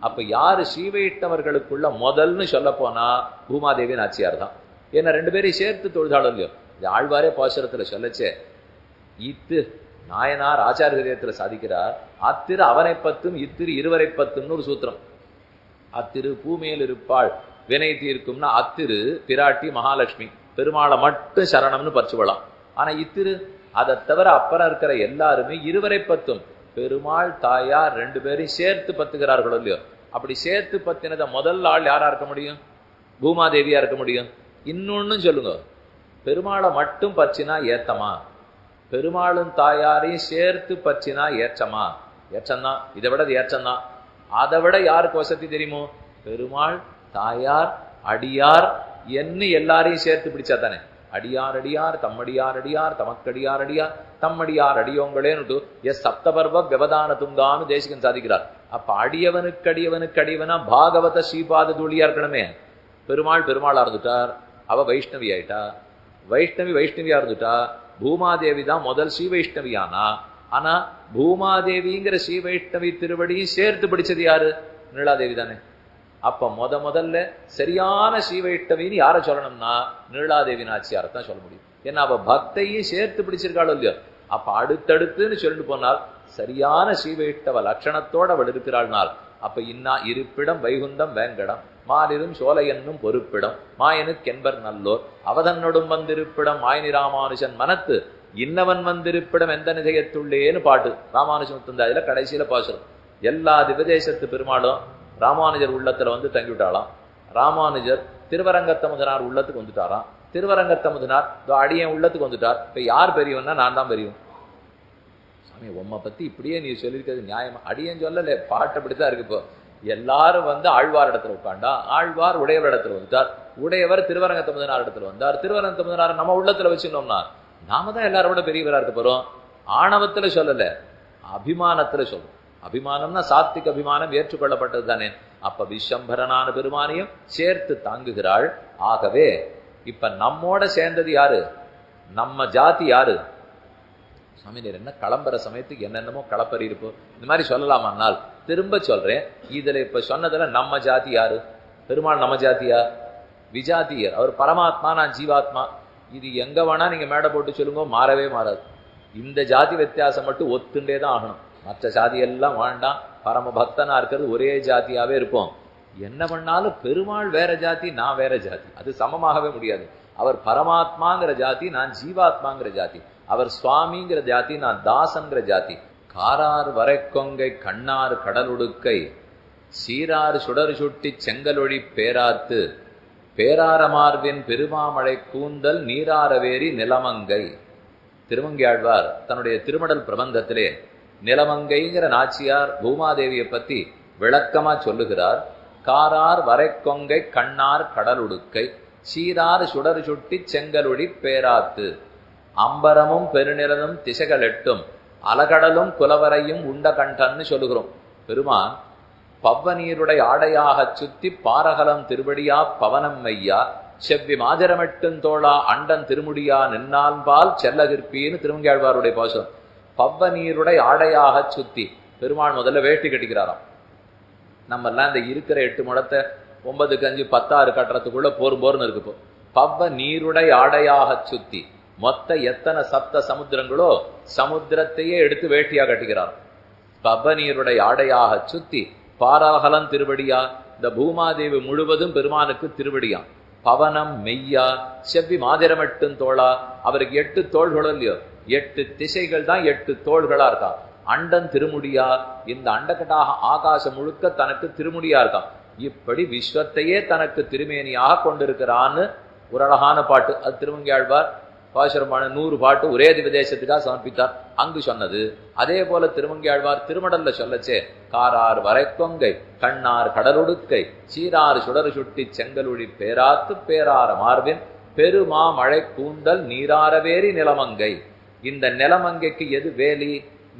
அப்ப யாரு ஸ்ரீ வைஷ்ணவர்களுக்குள்ள முதல்னு சொல்ல போனா பூமாதேவி நாச்சியார் தான். ஏன்னா ரெண்டு பேரையும் சேர்த்து தொழுதாளும் இல்லையோ. இந்த ஆழ்வாரே பாசுரத்துல சொல்லச்சே, இத்து நாயனார் ஆச்சாரிய ஹிருதயத்துல சாதிக்கிறார், அத்திரு அவனை பத்தும் இத்திரு இருவரை பத்தும்னு ஒரு சூத்திரம். அத்திரு பூமேல் இருப்பாள் வினை தீர்க்கும்னா அத்திரு பிராட்டி மகாலட்சுமி பெருமாளை மட்டும் சரணம்னு பறிச்சுவலாம். ஆனா இத்திரு அதை தவிர அப்புறம் இருக்கிற எல்லாருமே இருவரை பத்தும் பெருமாள் தாயார் ரெண்டு பேரையும் சேர்த்து பத்துகிறார்களோ இல்லையோ. அப்படி சேர்த்து பத்தினத முதல் ஆள் யாரா இருக்க முடியும்? பூமாதேவியா இருக்க முடியும். இன்னொன்னு சொல்லுங்க, பெருமாளை மட்டும் பச்சினா ஏத்தமா? பெருமாளும் தாயாரையும் சேர்த்து பச்சினா ஏற்றமா? ஏற்றம்தான். இதை விட அது ஏற்றம்தான். அதை விட யாருக்கு வசதி தெரியுமோ? பெருமாள் தாயார் அடியார் என்ன எல்லாரையும் சேர்த்து பிடிச்சா தானே. அடியார் அடியார் தம்மடியார் அடியார் தமக்கடியார் அடியார் தம்மடியார் அடியோங்களேன்னு எஸ் சப்தபர்வ விவதான துங்கான்னு தேசிகன் சாதிக்கிறார். அப்ப அடியவனுக்கு அடியவனுக்கு அடியவனா பாகவத ஸ்ரீபாத தூளியா இருக்கணுமே. பெருமாள் பெருமாளா இருந்துட்டார், அவ வைஷ்ணவி ஆயிட்டா. வைஷ்ணவி வைஷ்ணவியா இருந்துட்டா. பூமாதேவி தான் முதல் ஸ்ரீ வைஷ்ணவியானா. ஆனா பூமாதேவிங்கிற ஸ்ரீ வைஷ்ணவி திருவடியும் சேர்த்து பிடிச்சது யாரு? நீலாதேவி தானே. அப்ப முதல்ல சரியான ஸ்ரீ வைஷ்ணவின்னு யாரை சொல்லணும்னா நீலாதேவி நாச்சியாரை தான் சொல்ல முடியும். ஏன்னா அவ பக்தையும் சேர்த்து பிடிச்சிருக்காளோ இல்லையோ. அப்ப அடுத்தடுத்துன்னு சொல்லிட்டு போனால் சரியான ஸ்ரீ வைஷ்ணவ லட்சணத்தோட அவள் இருக்கிறாள்னால் அப்ப இன்னா இருப்பிடம் வைகுந்தம் வேங்கடம் மாலிரும் சோலை என்னும் பொறுப்பிடம் மாயனுக்கென்பர் நல்லோர் அவதன்னொடும் வந்திருப்பிடம் மாயனி ராமானுஜன் மனத்து இன்னவன் வந்திருப்பிடம் எந்த நிதயத்துள்ளேன்னு பாட்டு ராமானுஜன் தந்தாதில கடைசியில பாசுரம். எல்லா திவதேசத்து பெருமாளும் ராமானுஜர் உள்ளத்துல வந்து தங்கிவிட்டாளாம். ராமானுஜர் திருவரங்கத்தமுதனார் உள்ளத்துக்கு வந்துட்டாராம். திருவரங்கத்தமுதனார் அடியன் உள்ளத்துக்கு வந்துட்டார். இப்ப யார் பெரியவன்னா நான் தான் பெரியவன். சாமி உம்மை பத்தி இப்படியே நீ சொல்லியிருக்கிறது நியாயமா? அடியன் சொல்லல, பாட்டு அப்படித்தான் இருக்கு. இப்போ எல்லாரும் வந்து ஆழ்வார் இடத்துல உட்காண்டா, ஆழ்வார் உடையவர் இடத்துல வந்துட்டார், உடையவர் திருவரங்கத்தமுதனார் இடத்துல வந்தார், திருவரங்கத்தமுதனார் நம்ம உள்ளத்துல வச்சுட்டோம்னா நாம தான் எல்லாரும் விட பெரியவரா இருக்க போறோம். ஆணவத்துல சொல்லல, அபிமானத்துல சொல்றோம். அபிமானம்னா சாத்விக அபிமானம் ஏற்றுக்கொள்ளப்பட்டது தானே. அப்ப விஸ்வம்பரனான பெருமானையும் சேர்த்து தாங்குகிறாள். ஆகவே இப்ப நம்மோட சேர்ந்தது யாரு? நம்ம ஜாதி யாரு? சாமியார் என்ன கிளம்புற சமயத்துக்கு என்னென்னமோ களப்பறி இருப்போம் இந்த மாதிரி சொல்லலாமான்னால் திரும்ப சொல்றேன். இதுல இப்ப சொன்னதுல நம்ம ஜாதி யாரு? பெருமாள் நம்ம ஜாதியா? விஜாதியர். அவர் பரமாத்மா, நான் ஜீவாத்மா. இது எங்க வேணா நீங்க மேடை போட்டு சொல்லுங்க, மாறவே மாறாது. இந்த ஜாதி வித்தியாசம் மட்டும் ஒத்துண்டே தான் ஆகணும். மற்ற ஜாதி எல்லாம் வேண்டாம். பரம பக்தனா இருக்கிறது ஒரே ஜாதியாவே இருப்போம். என்ன பண்ணாலும் பெருமாள் வேற ஜாதி, நான் வேற ஜாதி, அது சமமாகவே முடியாது. அவர் பரமாத்மாங்கிற ஜாதி, நான் ஜீவாத்மாங்கிற ஜாதி. அவர் சுவாமிங்கிற ஜாதி, நான் தாசன்கிற ஜாதி. காரார் வரைக்கொங்கை கண்ணார் கடலுடுக்கை சீரார் சுடர் சுட்டி செங்கலொழி பேராத்து பேராரமார்வின் பெருமாமழை கூந்தல் நீராரவேரி நிலமங்கை. திருமங்கையாழ்வார் தன்னுடைய திருமடல் பிரபந்தத்திலே நிலமங்கைங்கிற நாச்சியார் பூமாதேவியை பத்தி விளக்கமா சொல்லுகிறார். காரார் வரைக்கொங்கை கண்ணார் கடலுடுக்கை சீரார் சுடர் சுட்டி செங்கலொழி பேராத்து அம்பரமும் பெருநிறனும் திசைகள் எட்டும் அலகடலும் குலவரையும் உண்ட கண்டன்னு சொல்லுகிறோம். பெருமான் பவ்வநீருடைய ஆடையாக சுத்தி பாரகலம் திருவடியா பவனம் மையா செவ்வி மாதிரமெட்டும் தோளா அண்டன் திருமுடியா நின்னான்பால் செல்லகிற்பின்னு திருமங்கையாழ்வாருடைய பாசுரம். பவ்வ நீருடைய ஆடையாக சுத்தி பெருமாள் முதல்ல வேட்டி கட்டிக்கிறாராம். நம்ம எல்லாம் இந்த இருக்கிற 8 முழத்தை 9 5 16 கட்டுறதுக்குள்ள போர்னு இருக்கு. பவ்வ நீருடைய ஆடையாக சுத்தி மொத்த எத்தனை சப்த சமுத்திரங்களோ சமுத்திரத்தையே எடுத்து வேட்டியா கட்டிக்கிறார். பவ்வ நீருடைய ஆடையாக சுத்தி பாராகலம் திருவடியா. இந்த பூமாதேவி முழுவதும் பெருமானுக்கு திருவடியா. பவனம் மெய்யா செவ்வி மாதிரமெட்டும் தோளா. அவருக்கு 8 தோள்களோ இல்லையோ, 8 திசைகள் தான் 8 தோள்களா இருக்கான். அண்டன் திருமுடியா, இந்த அண்டகட்டாக ஆகாசம் முழுக்க தனக்கு திருமுடியா இருக்கான். இப்படி விஸ்வத்தையே தனக்கு திருமேனியாக கொண்டிருக்கிறான்னு ஒரு அழகான பாட்டு. அது திருமங்கையாழ்வார் பாசுரமான 100 பாட்டு ஒரே திவதேசத்துக்காக சமர்ப்பித்தார். அங்கு சொன்னது அதே போல திருமங்கையாழ்வார் திருமடல்ல சொல்லச்சே, காரார் வரைக்கொங்கை கண்ணார் கடலொடுக்கை சீரார் சுடர் சுட்டி செங்கலுழி பேராத்து பேரார மார்பின் பெருமா மழை கூந்தல் நீராரவேரி நிலமங்கை. இந்த நிலமங்கைக்கு எது வேலி?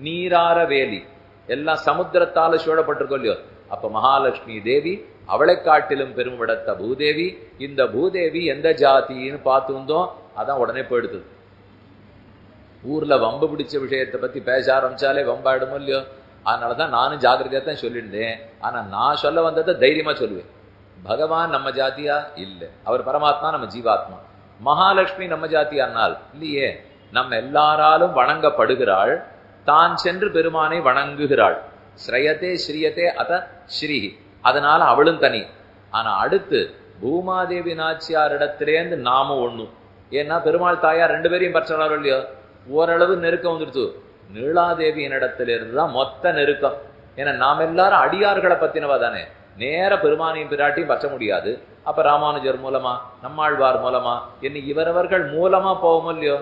நீரார வேலி. எல்லாம் சமுத்திரத்தால சூழப்பட்டிருக்கோம் இல்லையோ. அப்ப மகாலட்சுமி தேவி, அவளை காட்டிலும் பெருமிடத்த பூதேவி. இந்த பூதேவி எந்த ஜாதின்னு பார்த்து வந்தோம். அதான் உடனே போயிடுது. ஊர்ல வம்பு பிடிச்ச விஷயத்தை பத்தி பேச ஆரம்பிச்சாலே வம்பாயிடுமோ இல்லையோ. அதனாலதான் நானும் ஜாகிரதையா தான் சொல்லியிருந்தேன். ஆனா நான் சொல்ல வந்ததை தைரியமா சொல்லுவேன். பகவான் நம்ம ஜாத்தியா? இல்ல. அவர் பரமாத்மா, நம்ம ஜீவாத்மா. மகாலட்சுமி நம்ம ஜாத்தியானால் இல்லையே. நம்ம எல்லாராலும் வணங்கப்படுகிறாள். தான் சென்று பெருமானை வணங்குகிறாள். ஸ்ரயத்தே ஸ்ரீயத்தே அத ஸ்ரீ. அதனால அவளும் தனி. ஆனா அடுத்து பூமாதேவி நாச்சியாரிடத்திலேருந்து நாமும் ஒண்ணும். ஏன்னா பெருமாள் தாயார் 2 பேரையும் பற்றாளோ இல்லையோ. ஓரளவு நெருக்கம் வந்துடுத்து. நீலாதேவியின் இடத்திலிருந்து தான் மொத்த நெருக்கம். ஏன்னா நாம் எல்லாரும் அடியார்களை பத்தினவா தானே. நேர பெருமானையும் பிராட்டியும் பற்ற முடியாது. அப்ப ராமானுஜர் மூலமா, நம்மாழ்வார் மூலமா, என்ன இவரவர்கள் மூலமா போவோம் இல்லையோ.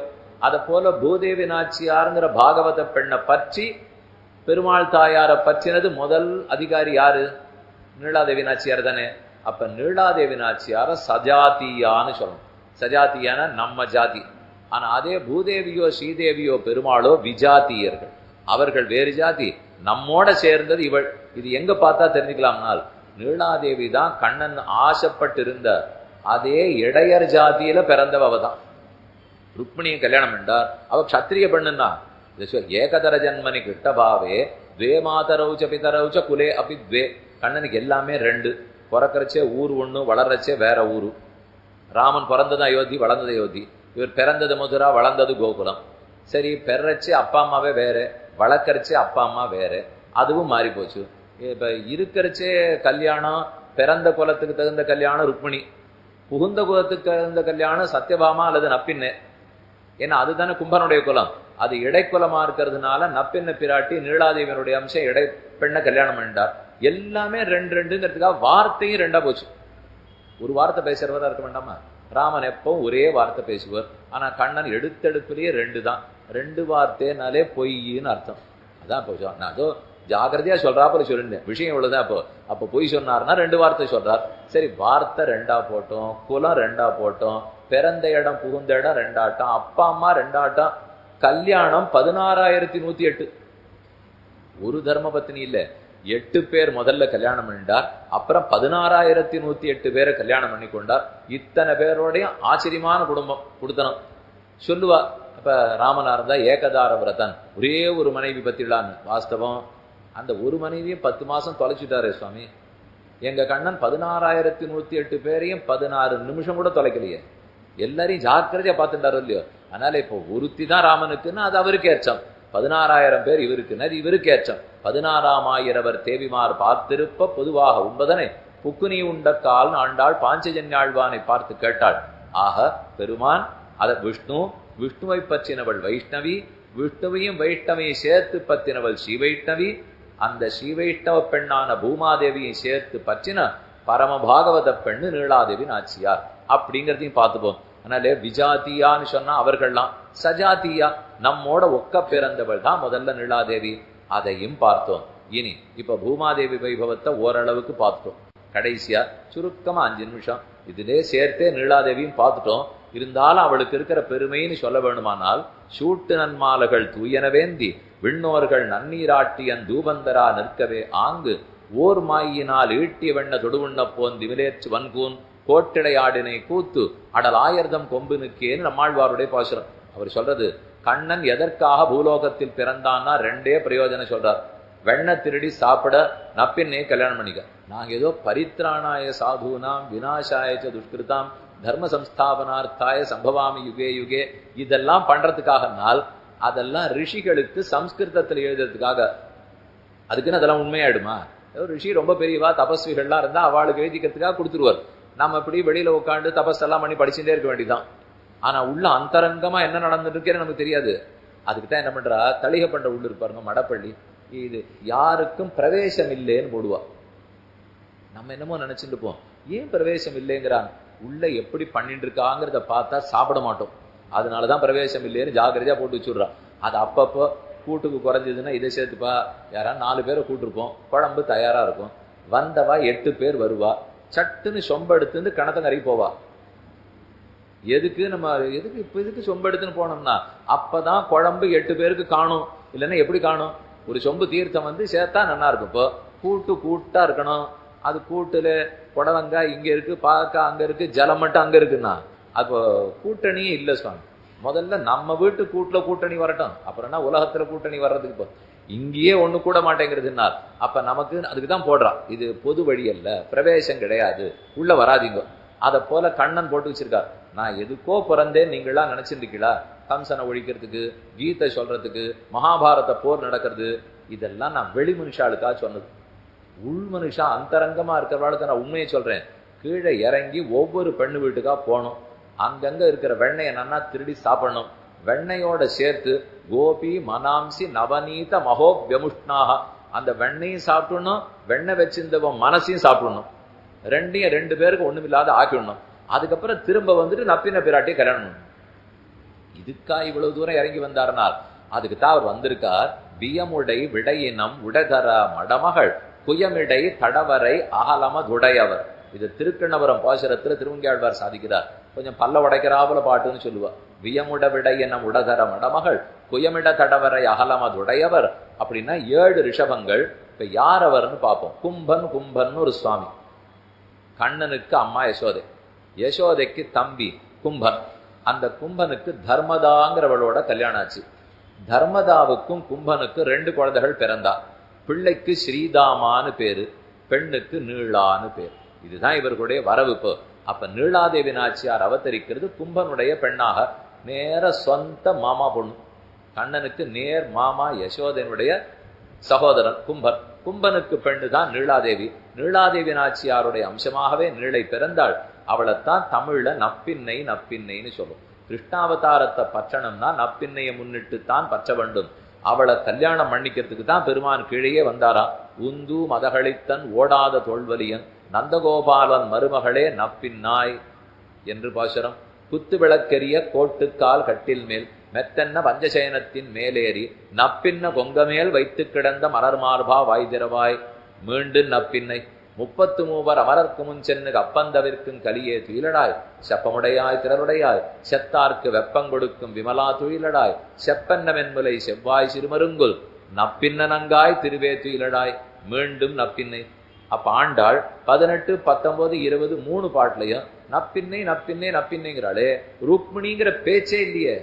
அதை போல பூதேவி நாச்சியாருங்கிற பாகவத பெண்ணை பற்றி பெருமாள் தாயாரை பற்றினது முதல் அதிகாரி யாரு? நீலாதேவி நாச்சியார் தானே. அப்ப நீலாதேவி நாச்சியார சஜாத்தியான்னு சொல்லணும். சஜாத்தியான நம்ம ஜாதி. ஆனா அதே பூதேவியோ ஸ்ரீதேவியோ பெருமாளோ விஜாத்தியர்கள். அவர்கள் வேறு ஜாதி. நம்மோட சேர்ந்தது இவள். இது எங்க பார்த்தா தெரிஞ்சுக்கலாம்னால், நீலாதேவி தான் கண்ணன் ஆசைப்பட்டு இருந்த அதே இடையர் ஜாதியில பிறந்தவ தான். ருக்மிணியை கல்யாணம் பண்ணார். அவ க்ஷத்திரிய பெண்ணுன்னா ஏகதர ஜன்மனி கிட்டபாவே துவே மாதரவுச்ச பிதரவுச்ச குலே அப்படி துவே. கண்ணனுக்கு எல்லாமே 2. பிறக்கிறச்சே ஊர் ஒண்ணு, வளர்றச்சே வேற ஊரு. ராமன் பிறந்தது அயோத்தி, வளர்ந்தது அயோத்தி. இவர் பிறந்தது மதுரா, வளர்ந்தது கோகுலம். சரி, பெறச்சே அப்பா அம்மாவே வேற, வளர்க்கறச்சே அப்பா அம்மா வேற. அதுவும் மாறி போச்சு. இப்ப இருக்கிறச்சே கல்யாணம், பிறந்த குலத்துக்கு தகுந்த கல்யாணம் ருக்மிணி, புகுந்த குலத்துக்கு தகுந்த கல்யாணம் சத்யபாமா அல்லது நப்பின்னு. ஏன்னா அதுதானே கும்பனுடைய குலம். அது இடைக்குலமா இருக்கிறதுனால நப்பெண்ண பிராட்டி நீலாதேவியனுடைய அம்சம் இடை பெண்ணை கல்யாணம் பண்ணிட்டார். எல்லாமே 2 வார்த்தையும் 2 போச்சு. ஒரு வார்த்தை பேசுறவரா இருக்க வேண்டாமா? ராமன் எப்பவும் ஒரே வார்த்தை பேசுவார். ஆனா கண்ணன் எடுத்தெடுப்புலயே 2 தான். 2 வார்த்தைனாலே பொய்ன்னு அர்த்தம். அதான் இப்போ நான் அதோ ஜாகிரதையா சொல்றாப்புல சொல்லிருந்தேன். விஷயம் இவ்வளவுதான். அப்போ பொய் சொன்னார்னா 2 வார்த்தை சொல்றார். சரி, வார்த்தை 2 போட்டோம், குலம் 2 போட்டோம், பிறந்த இடம் புகுந்த இடம் 2 ஆட்டம், அப்பா அம்மா 2 ஆட்டம், கல்யாணம் 16,108. ஒரு தர்ம பத்னி இல்ல, 8 பேர் முதல்ல கல்யாணம் பண்ணிட்டார். அப்புறம் 16,108 பேரை கல்யாணம் பண்ணி கொண்டார். இத்தனை பேரோடையும் ஆச்சரியமான குடும்பம் கொடுத்தனும் சொல்லுவா. அப்ப ராமனா இருந்தா ஏகதார விரதன், ஒரே ஒரு மனைவி பத்திலான்னு. வாஸ்தவம் அந்த ஒரு மனைவியும் 10 மாசம் தொலைச்சுட்டாரே சுவாமி. எங்க கண்ணன் 16,108 பேரையும் 16 நிமிஷம் கூட தொலைக்கலையே. எல்லாரையும் ஜாக்கிரதையா பார்த்துட்டாரோ இல்லையோ. அதனால இப்போ ஒருத்தி தான் ராமனுக்குன்னா அது அவருக்கு ஏற்றம். 16,000 பேர் இவருக்குன்னா அது இவருக்கு ஏற்றம். 16,000 தேவிமார் பார்த்திருப்ப பொதுவாக உண்பதனை புக்குனி உண்ட கால் ஆண்டாள் பாஞ்சஜன்யாழ்வானை பார்த்து கேட்டாள். ஆக பெருமான் அத விஷ்ணு, விஷ்ணுவை பற்றினவள் வைஷ்ணவி, விஷ்ணுவையும் வைஷ்ணவியை சேர்த்து பற்றினவள் ஸ்ரீவைஷ்ணவி, அந்த ஸ்ரீவைஷ்ணவ பெண்ணான பூமாதேவியை சேர்த்து பற்றின பரம பாகவத பெண்ணு நீலாதேவி நாச்சியார் அப்படிங்கிறதையும் பார்த்துப்போம். அதனால விஜாத்தியான்னு சொன்னா அவர்கள்லாம், சஜாத்தியா நம்மோட ஒக்க பிறந்தவள் தான் முதல்ல நீலாதேவி. அதையும் பார்த்தோம். இனி இப்ப பூமாதேவி வைபவத்தை ஓரளவுக்கு பார்த்துட்டோம். கடைசியா சுருக்கமா 5 நிமிஷம் இதிலே சேர்த்தே நீலாதேவியும் பார்த்துட்டோம். இருந்தாலும் அவளுக்கு இருக்கிற பெருமைன்னு சொல்ல வேணுமானால், சூட்டு நன்மாலகள் தூயனவேந்தி விண்ணோர்கள் நன்னீராட்டியன் தூபந்தரா நிற்கவே ஆங்கு ஓர் மாயினால் ஈட்டிய வெண்ண தொடுவுண்ண போன் திமிலேற்று வன்கூன் கோட்டிடையாடினை கூத்து அடல் ஆயர்தம் கொம்புனுக்கேன்னு நம்மாழ்வாருடைய பாசுரம். அவர் சொல்றது, கண்ணன் எதற்காக பூலோகத்தில் பிறந்தான்னா 2 பிரயோஜனம் சொல்றார். வெண்ண திருடி சாப்பிட, நப்பின்னே கல்யாணம் பண்ணிக்க. நாங்க ஏதோ பரித்ராணாய சாதுனாம் விநாசாயச்ச துஷ்கிருதாம் தர்ம சம்ஸ்தாபனார்த்தாய சம்பவாமி யுகே யுகே இதெல்லாம் பண்றதுக்காகனால் அதெல்லாம் ரிஷிகளுக்கு சம்ஸ்கிருதத்தில் எழுதுறதுக்காக. அதுக்குன்னு அதெல்லாம் உண்மையாயிடுமா? ரிஷி ரொம்ப பெரியவா தபஸ்விகள்லாம் இருந்தா அவளுக்கு எழுதிக்கிறதுக்காக கொடுத்துருவார். நம்ம இப்படி வெளியில உட்காந்து தபஸ் எல்லாம் பண்ணி படிச்சுட்டே இருக்க வேண்டியதான். ஆனா உள்ள அந்தரங்கமா என்ன நடந்துட்டு இருக்கேன்னு நமக்கு தெரியாது. அதுக்குதான் என்ன பண்றா, தளிகை பண்ற உள்ள இருப்பாருங்க மடப்பள்ளி, இது யாருக்கும் பிரவேசம் இல்லைன்னு போடுவா. நம்ம என்னமோ நினைச்சுட்டு இருப்போம், ஏன் பிரவேசம் இல்லைங்கிறான். உள்ள எப்படி பண்ணிட்டு இருக்காங்கிறத பார்த்தா சாப்பிட மாட்டோம். அதனாலதான் பிரவேசம் இல்லைன்னு ஜாக்கிரதையா போட்டு வச்சுடுறான். அது அப்பப்போ கூட்டுக்கு குறைஞ்சதுன்னா இதை சேர்த்துப்பா, யாராவது 4 பேரை கூட்டிருப்போம், குழம்பு தயாரா இருக்கும், வந்தவா 8 பேர் வருவா, சட்டுன்னு சொம்பெடுத்துன்னு கணத்தங்கரைக்கு போவா. எதுக்கு எதுக்கு சொம்பெடுத்துன்னு போனோம்னா அப்பதான் குழம்பு 8 பேருக்கு காணும். இல்லைன்னா எப்படி காணும்? ஒரு சொம்பு தீர்த்தம் சேர்த்தா நல்லா இருக்கும். இப்போ கூட்டா இருக்கணும். அது கூட்டுல புடலங்காய் இங்க இருக்கு, பாக்காய் அங்க இருக்கு, ஜலம் மட்டும் அங்க இருக்குன்னா அப்போ கூட்டணியே இல்ல சுவாமி. முதல்ல நம்ம வீட்டு கூட்டுல கூட்டணி வரட்டும், அப்புறம்னா உலகத்துல கூட்டணி வர்றதுக்கு இப்போ இங்கேயே ஒண்ணு கூட மாட்டேங்கிறதுனா அப்ப நமக்கு அதுக்குதான் போடுறான். இது பொது வழி அல்ல, பிரவேசம் கிடையாது, உள்ள வராதிங்க. அதை போல கண்ணன் போட்டு வச்சிருக்கார். நான் எதுக்கோ பிறந்தேன் நீங்களா நினைச்சிருக்கீங்களா? கம்சனை ஒழிக்கிறதுக்கு, கீதை சொல்றதுக்கு, மகாபாரத போர் நடக்கிறது, இதெல்லாம் நான் வெளி மனுஷாளுக்கா சொன்னது. உள் மனுஷா அந்தரங்கமா இருக்கிறவாளுக்கு நான் உண்மையை சொல்றேன். கீழே இறங்கி ஒவ்வொரு பெண்ணு வீட்டுக்கா போகணும். அங்கங்க இருக்கிற வெண்ணையை நன்னா திருடி சாப்பிடணும். வெண்ணையோட சேர்த்து கோபி மனாம்சி நவநீத மகோபியமுஷ்ணாக அந்த வெண்ணையும் சாப்பிடணும், வெண்ணெய் வச்சிருந்தவன் மனசையும் சாப்பிடணும். 2 பேருக்கு ஒண்ணுமில்லாத ஆக்கிடணும். அதுக்கப்புறம் திரும்ப வந்துட்டு நப்பின பிராட்டியை கல்யாணம். இதுக்கா இவ்வளவு தூரம் இறங்கி வந்தார்னால் அதுக்குத்தான் அவர் வந்திருக்கார். வியமுடை விடையினம் உடதர மடமகள் குயமிடை தடவரை அகலமதுடையவர். இது திருக்கண்ணபுரம் பாசுரத்துல திருவங்கியாழ்வார் சாதிக்கிறார். கொஞ்சம் பல்ல உடைக்கிறாப்புல பாட்டுன்னு சொல்லுவா. வியமுட விடையினம் உடதர மடமகள் குயமிட தடவரை அகலமதுடையவர் அப்படின்னா 7 ரிஷபங்கள். இப்ப யார் அவர்னு பார்ப்போம். கும்பன் ஒரு சுவாமி. கண்ணனுக்கு அம்மா யசோதை, யசோதைக்கு தம்பி கும்பன். அந்த கும்பனுக்கு தர்மதாங்கிறவளோட கல்யாணம் ஆச்சு. தர்மதாவுக்கும் கும்பனுக்கு 2 குழந்தைகள் பிறந்தா. பிள்ளைக்கு ஸ்ரீதாமான்னு பேரு, பெண்ணுக்கு நீளான்னு பேரு. இதுதான் இவர்களுடைய வரவு. இப்போ அப்ப நீளாதேவி நாச்சியார் அவதரிக்கிறது கும்பனுடைய பெண்ணாக. நேர சொந்த மாமா பொண்ணு. கண்ணனுக்கு நேர் மாமா யசோதனுடைய சகோதரன் கும்பன். கும்பனுக்கு பெண்ணு தான் நீளாதேவி. நீளாதேவி நாச்சியாருடைய அம்சமாகவே நீளை பிறந்தாள். அவளைத்தான் தமிழ்ல நப்பின்னைன்னு சொல்லும். கிருஷ்ணாவதாரத்தை பற்றணும்னா நப்பின்னையை முன்னிட்டு தான் பற்ற வேண்டும். அவளை கல்யாணம் பண்ணிக்கிறதுக்கு தான் பெருமான் கீழே வந்தாராம். உந்து மதகளித்தன் ஓடாத தோல்வலியன் நந்தகோபாலன் மருமகளே நப்பின்னாய் என்று பாசுரம். குத்து விளக்கெரிய கோட்டுக்கால் கட்டில் மேல் மெத்தன்ன பஞ்சசயனத்தின் மேலேறி நப்பின்ன கொங்கமேல் வைத்து கிடந்த மலர் மார்பா வாய்திரவாய் மீண்டு நப்பின்னை 33 அமரர்க்கு முன் சென்னு அப்பந்தவிற்கும் கலியே துயிலடாய் செப்பமுடையாய் திறருடையாய் செத்தார்க்கு வெப்பங்கொடுக்கும் விமலா துயிலடாய் செப்பன்ன மென்முலை செவ்வாய் சிறுமருங்குல் நப்பின்ன நங்காய் திருவே துயிலடாய் மீண்டும் நப்பின்னை. அப்ப ஆண்டாள் 18, 19, 20 3 பாட்டுலையும் நப்பின்னைங்கிறாளே. ருக்மிணிங்கிற பேச்சே இல்லையே,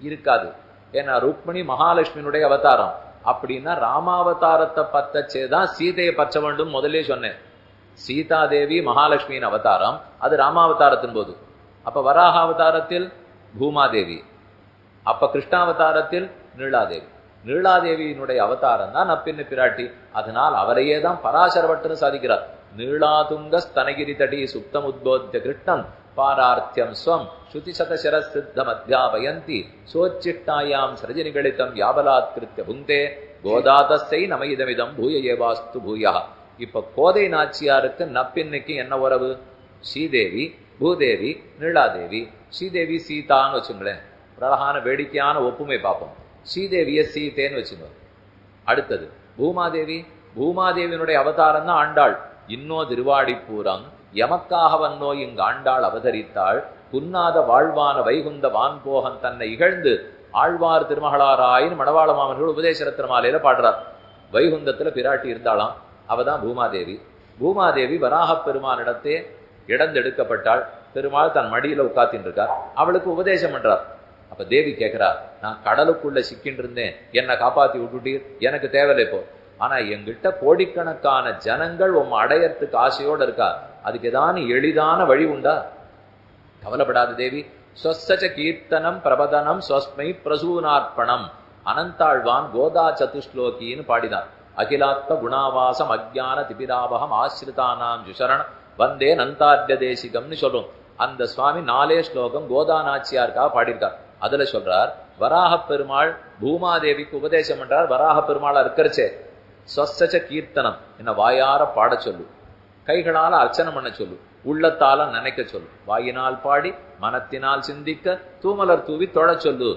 இருக்காது. ஏன்னா ருக்மிணி மகாலட்சுமியினுடைய அவதாரம். அப்படின்னா ராமாவதாரத்தை பத்தச்சேதான் சீதையை பற்ற வேண்டும் முதலே சொன்னேன். சீதாதேவி மகாலட்சுமியின் அவதாரம், அது ராமாவதாரத்தின் போது. அப்ப வராக அவதாரத்தில் பூமாதேவி, அப்ப கிருஷ்ணாவதாரத்தில் நீளாதேவி. நீளாதேவியினுடைய அவதாரம் தான் நப்பின்னு பிராட்டி. அதனால் அவரையே தான் பராசரவட்டுன்னு சாதிக்கிறார். நீளாதுங்க ஸ்தனகிரி தடி சுப்தம் உத்போத்திய கிருஷ்ணம் பாரார்த்தியம் ஸ்வம் ஸ்ருதி சதசர சித்தம் அத்தியாபயந்தி சோச்சிஷ்டாயாம் சரஜனிகளித்தம் யாபலாத்கிருத்திய புங்கே கோதாதஸ்தை நமயிதமிதம் பூய ஏவாஸ்து பூயா. இப்ப கோதை நாச்சியாருக்கு நப்பின்னைக்கு என்ன உறவு? ஸ்ரீதேவி, பூதேவி, நீளாதேவி. ஸ்ரீதேவி சீதான்னு வச்சுங்களேன், அழகான வேடிக்கையான ஒப்புமை பார்ப்போம். ஸ்ரீதேவிய சீதேன்னு வச்சுங்க. அடுத்தது பூமாதேவி. பூமாதேவியினுடைய அவதாரம் தான் ஆண்டாள். இன்னோ திருவாடிப்பூரம் எமக்காக வன்னோ இங்கு ஆண்டாள் அவதரித்தாள். புன்னாத வாழ்வான வைகுந்த வான்போகன் தன்னை இகழ்ந்து ஆழ்வார் திருமகளாராயின் மணவாள மாமன்கள் உபதேச ரத்னமாலையில பாடுறார். வைகுந்தத்துல பிராட்டி இருந்தாளாம், அவதான் பூமாதேவி. பூமாதேவி வராக பெருமானிடத்தே இடந்தெடுக்கப்பட்டாள். பெருமாள் தன் மடியில உட்காத்தின்னு இருக்கார், அவளுக்கு உபதேசம் பண்றார். அப்ப தேவி கேட்கிறா, நான் கடலுக்குள்ள சிக்கின்னு இருந்தேன், என்னை காப்பாத்தி விட்டுட்டீர், எனக்கு தேவையில்லை இப்போ. ஆனா எங்கிட்ட கோடிக்கணக்கான ஜனங்கள் உம்ம அடையறதுக்கு ஆசையோட இருக்கா, அதுக்கு ஏதானு எளிதான வழி உண்டா? கவலைப்படாத தேவி. ஸ்வஸ்ஸச கீர்த்தனம் பிரபதனம் ஸ்வஸ்மை பிரசூனார்ப்பணம். அனந்தாழ்வான் கோதா சதுஸ்லோகின்னு பாடினார். அகிலாத்ம குணாவாசம் அஜ்ஞான திபிராபகம் ஆசிரிதானாம் ஜுஷரண வந்தே நந்தார்ய தேசிகம்னு சொல்றோம். அந்த சுவாமி 4 ஸ்லோகம் கோதா நாச்சியாருக்காக பாடியிருக்கார். அதுல சொல்றார், வராக பெருமாள் பூமாதேவிக்கு உபதேசம் பண்றார். வராக பெருமாளா இருக்கிறச்சே ஸ்வஸ்ஸச கீர்த்தனம், என்ன வாயார பாட சொல்லு, கைகளால அர்ச்சனை பண்ண சொல்லு, உள்ளத்தால நினைக்க சொல்லு. வாயினால் பாடி மனத்தினால் சிந்திக்க தூமலர் தூவி தொழ சொல்லு.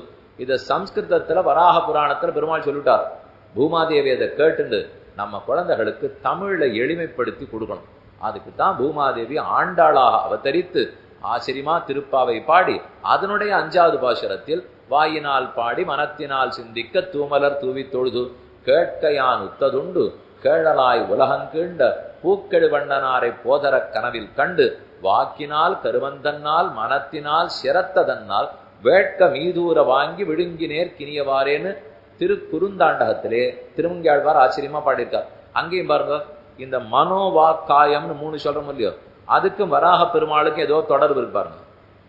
இத சம்ஸ்கிருதத்துல வராக புராணத்துல பெருமாள் சொல்லிட்டார். பூமாதேவி அதை கேட்டுண்டு நம்ம குழந்தைகளுக்கு தமிழை எளிமைப்படுத்தி கொடுக்கணும். அதுக்கு தான் பூமாதேவி ஆண்டாளாக அவதரித்து ஆச்சரியமா திருப்பாவை பாடி அதனுடைய 5வது பாசுரத்தில் வாயினால் பாடி மனத்தினால் சிந்திக்க தூமலர் தூவி தொழுது கேட்கையான் உத்ததுண்டு கேழலாய் உலகங்கீண்ட பூக்கெழு வண்ணனாரை போதர கனவில் கண்டு வாக்கினால் கருவந்தன்னால் மனத்தினால் சிரத்ததன்னால் வேட்க மீதூர வாங்கி விழுங்கினேர் கினியவாரேன்னு திருக்குறுந்தாண்டகத்திலே திருமங்கையாழ்வார் ஆச்சரியமா பாடியிருக்கார். அங்கேயும் பாருங்க, இந்த மனோவாக்காயம்னு 3 சொல்றோம் இல்லையோ, அதுக்கும் வராக பெருமாளுக்கு ஏதோ தொடர்பு இருப்பாருங்க.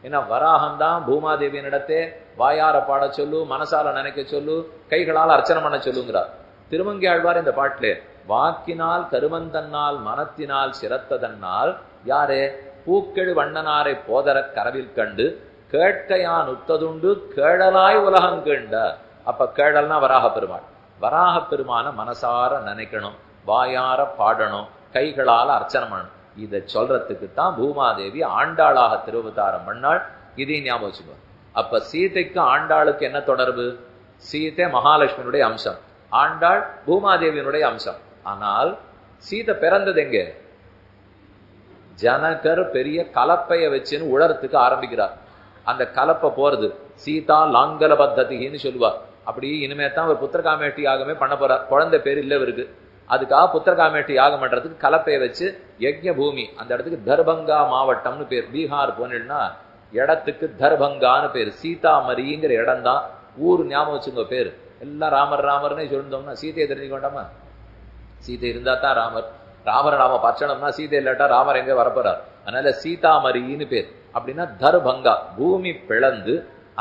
ஏன்னா வராகம்தான் பூமாதேவியின் இடத்தே வாயார பாட சொல்லு, மனசால நினைக்க சொல்லு, கைகளால் அர்ச்சனை பண்ண சொல்லுங்கிறார். திருமங்கையாழ்வார் இந்த பாட்டிலே வாக்கினால் கருமந்தன்னால் மனத்தினால் சிரத்ததன்னால் யாரே பூக்கெழு வண்ணனாரை போதர கரவில் கண்டு கேட்கையான் உத்ததுண்டு கேழலாய் உலகம் கேண்ட. அப்ப கேழல்னா வராக பெருமாள். வராக பெருமான மனசார நினைக்கணும், வாயார பாடணும், கைகளால அர்ச்சனை பண்ணணும். இதை சொல்றதுக்கு தான் பூமாதேவி ஆண்டாளாக திருவதாரம் பண்ணாள். இதையும் ஞாபகம் வச்சுக்கோ. அப்ப சீதைக்கு ஆண்டாளுக்கு என்ன தொடர்பு? சீதை மகாலட்சுமியினுடைய அம்சம், ஆண்டாள் பூமாதேவியினுடைய அம்சம். ஆனால் சீதை பிறந்தது எங்க? ஜனகர் பெரிய கலப்பைய வச்சுன்னு உழறதுக்கு ஆரம்பிக்கிறார். அந்த கலப்பை போறது சீதா லாங்கல பத்ததின்னு சொல்லுவார். அப்படி இனிமே தான் ஒரு புத்திரகாமேட்டி யாகமே பண்ண போறார். குழந்தை பேர் இல்ல இவருக்கு. அதுக்காக புத்திரகாமேட்டி யாகம் பண்றதுக்கு கலப்பைய வச்சு யஜ்ஞ பூமி, அந்த இடத்துக்கு தர்பங்கா மாவட்டம்னு பேர். பீகார் போனா இடத்துக்கு தர்பங்கான்னு பேர். சீதாமரிங்கிற இடம் தான் ஊர். ஞாபகம் வச்சுங்க பேர். எல்லாம் ராமர் ராமர்னே சொல்லிருந்தோம்னா சீதையை தெரிஞ்சுக்கொண்டாமா? சீதை இருந்தா தான் ராமர். ராமரை நாம பச்சனம்னா சீதை இல்லாட்டா ராமர் எங்க வரப்போறார். அதனால சீதாமரின்னு பேர். அப்படின்னா தர்பங்கா, பூமி பிளந்து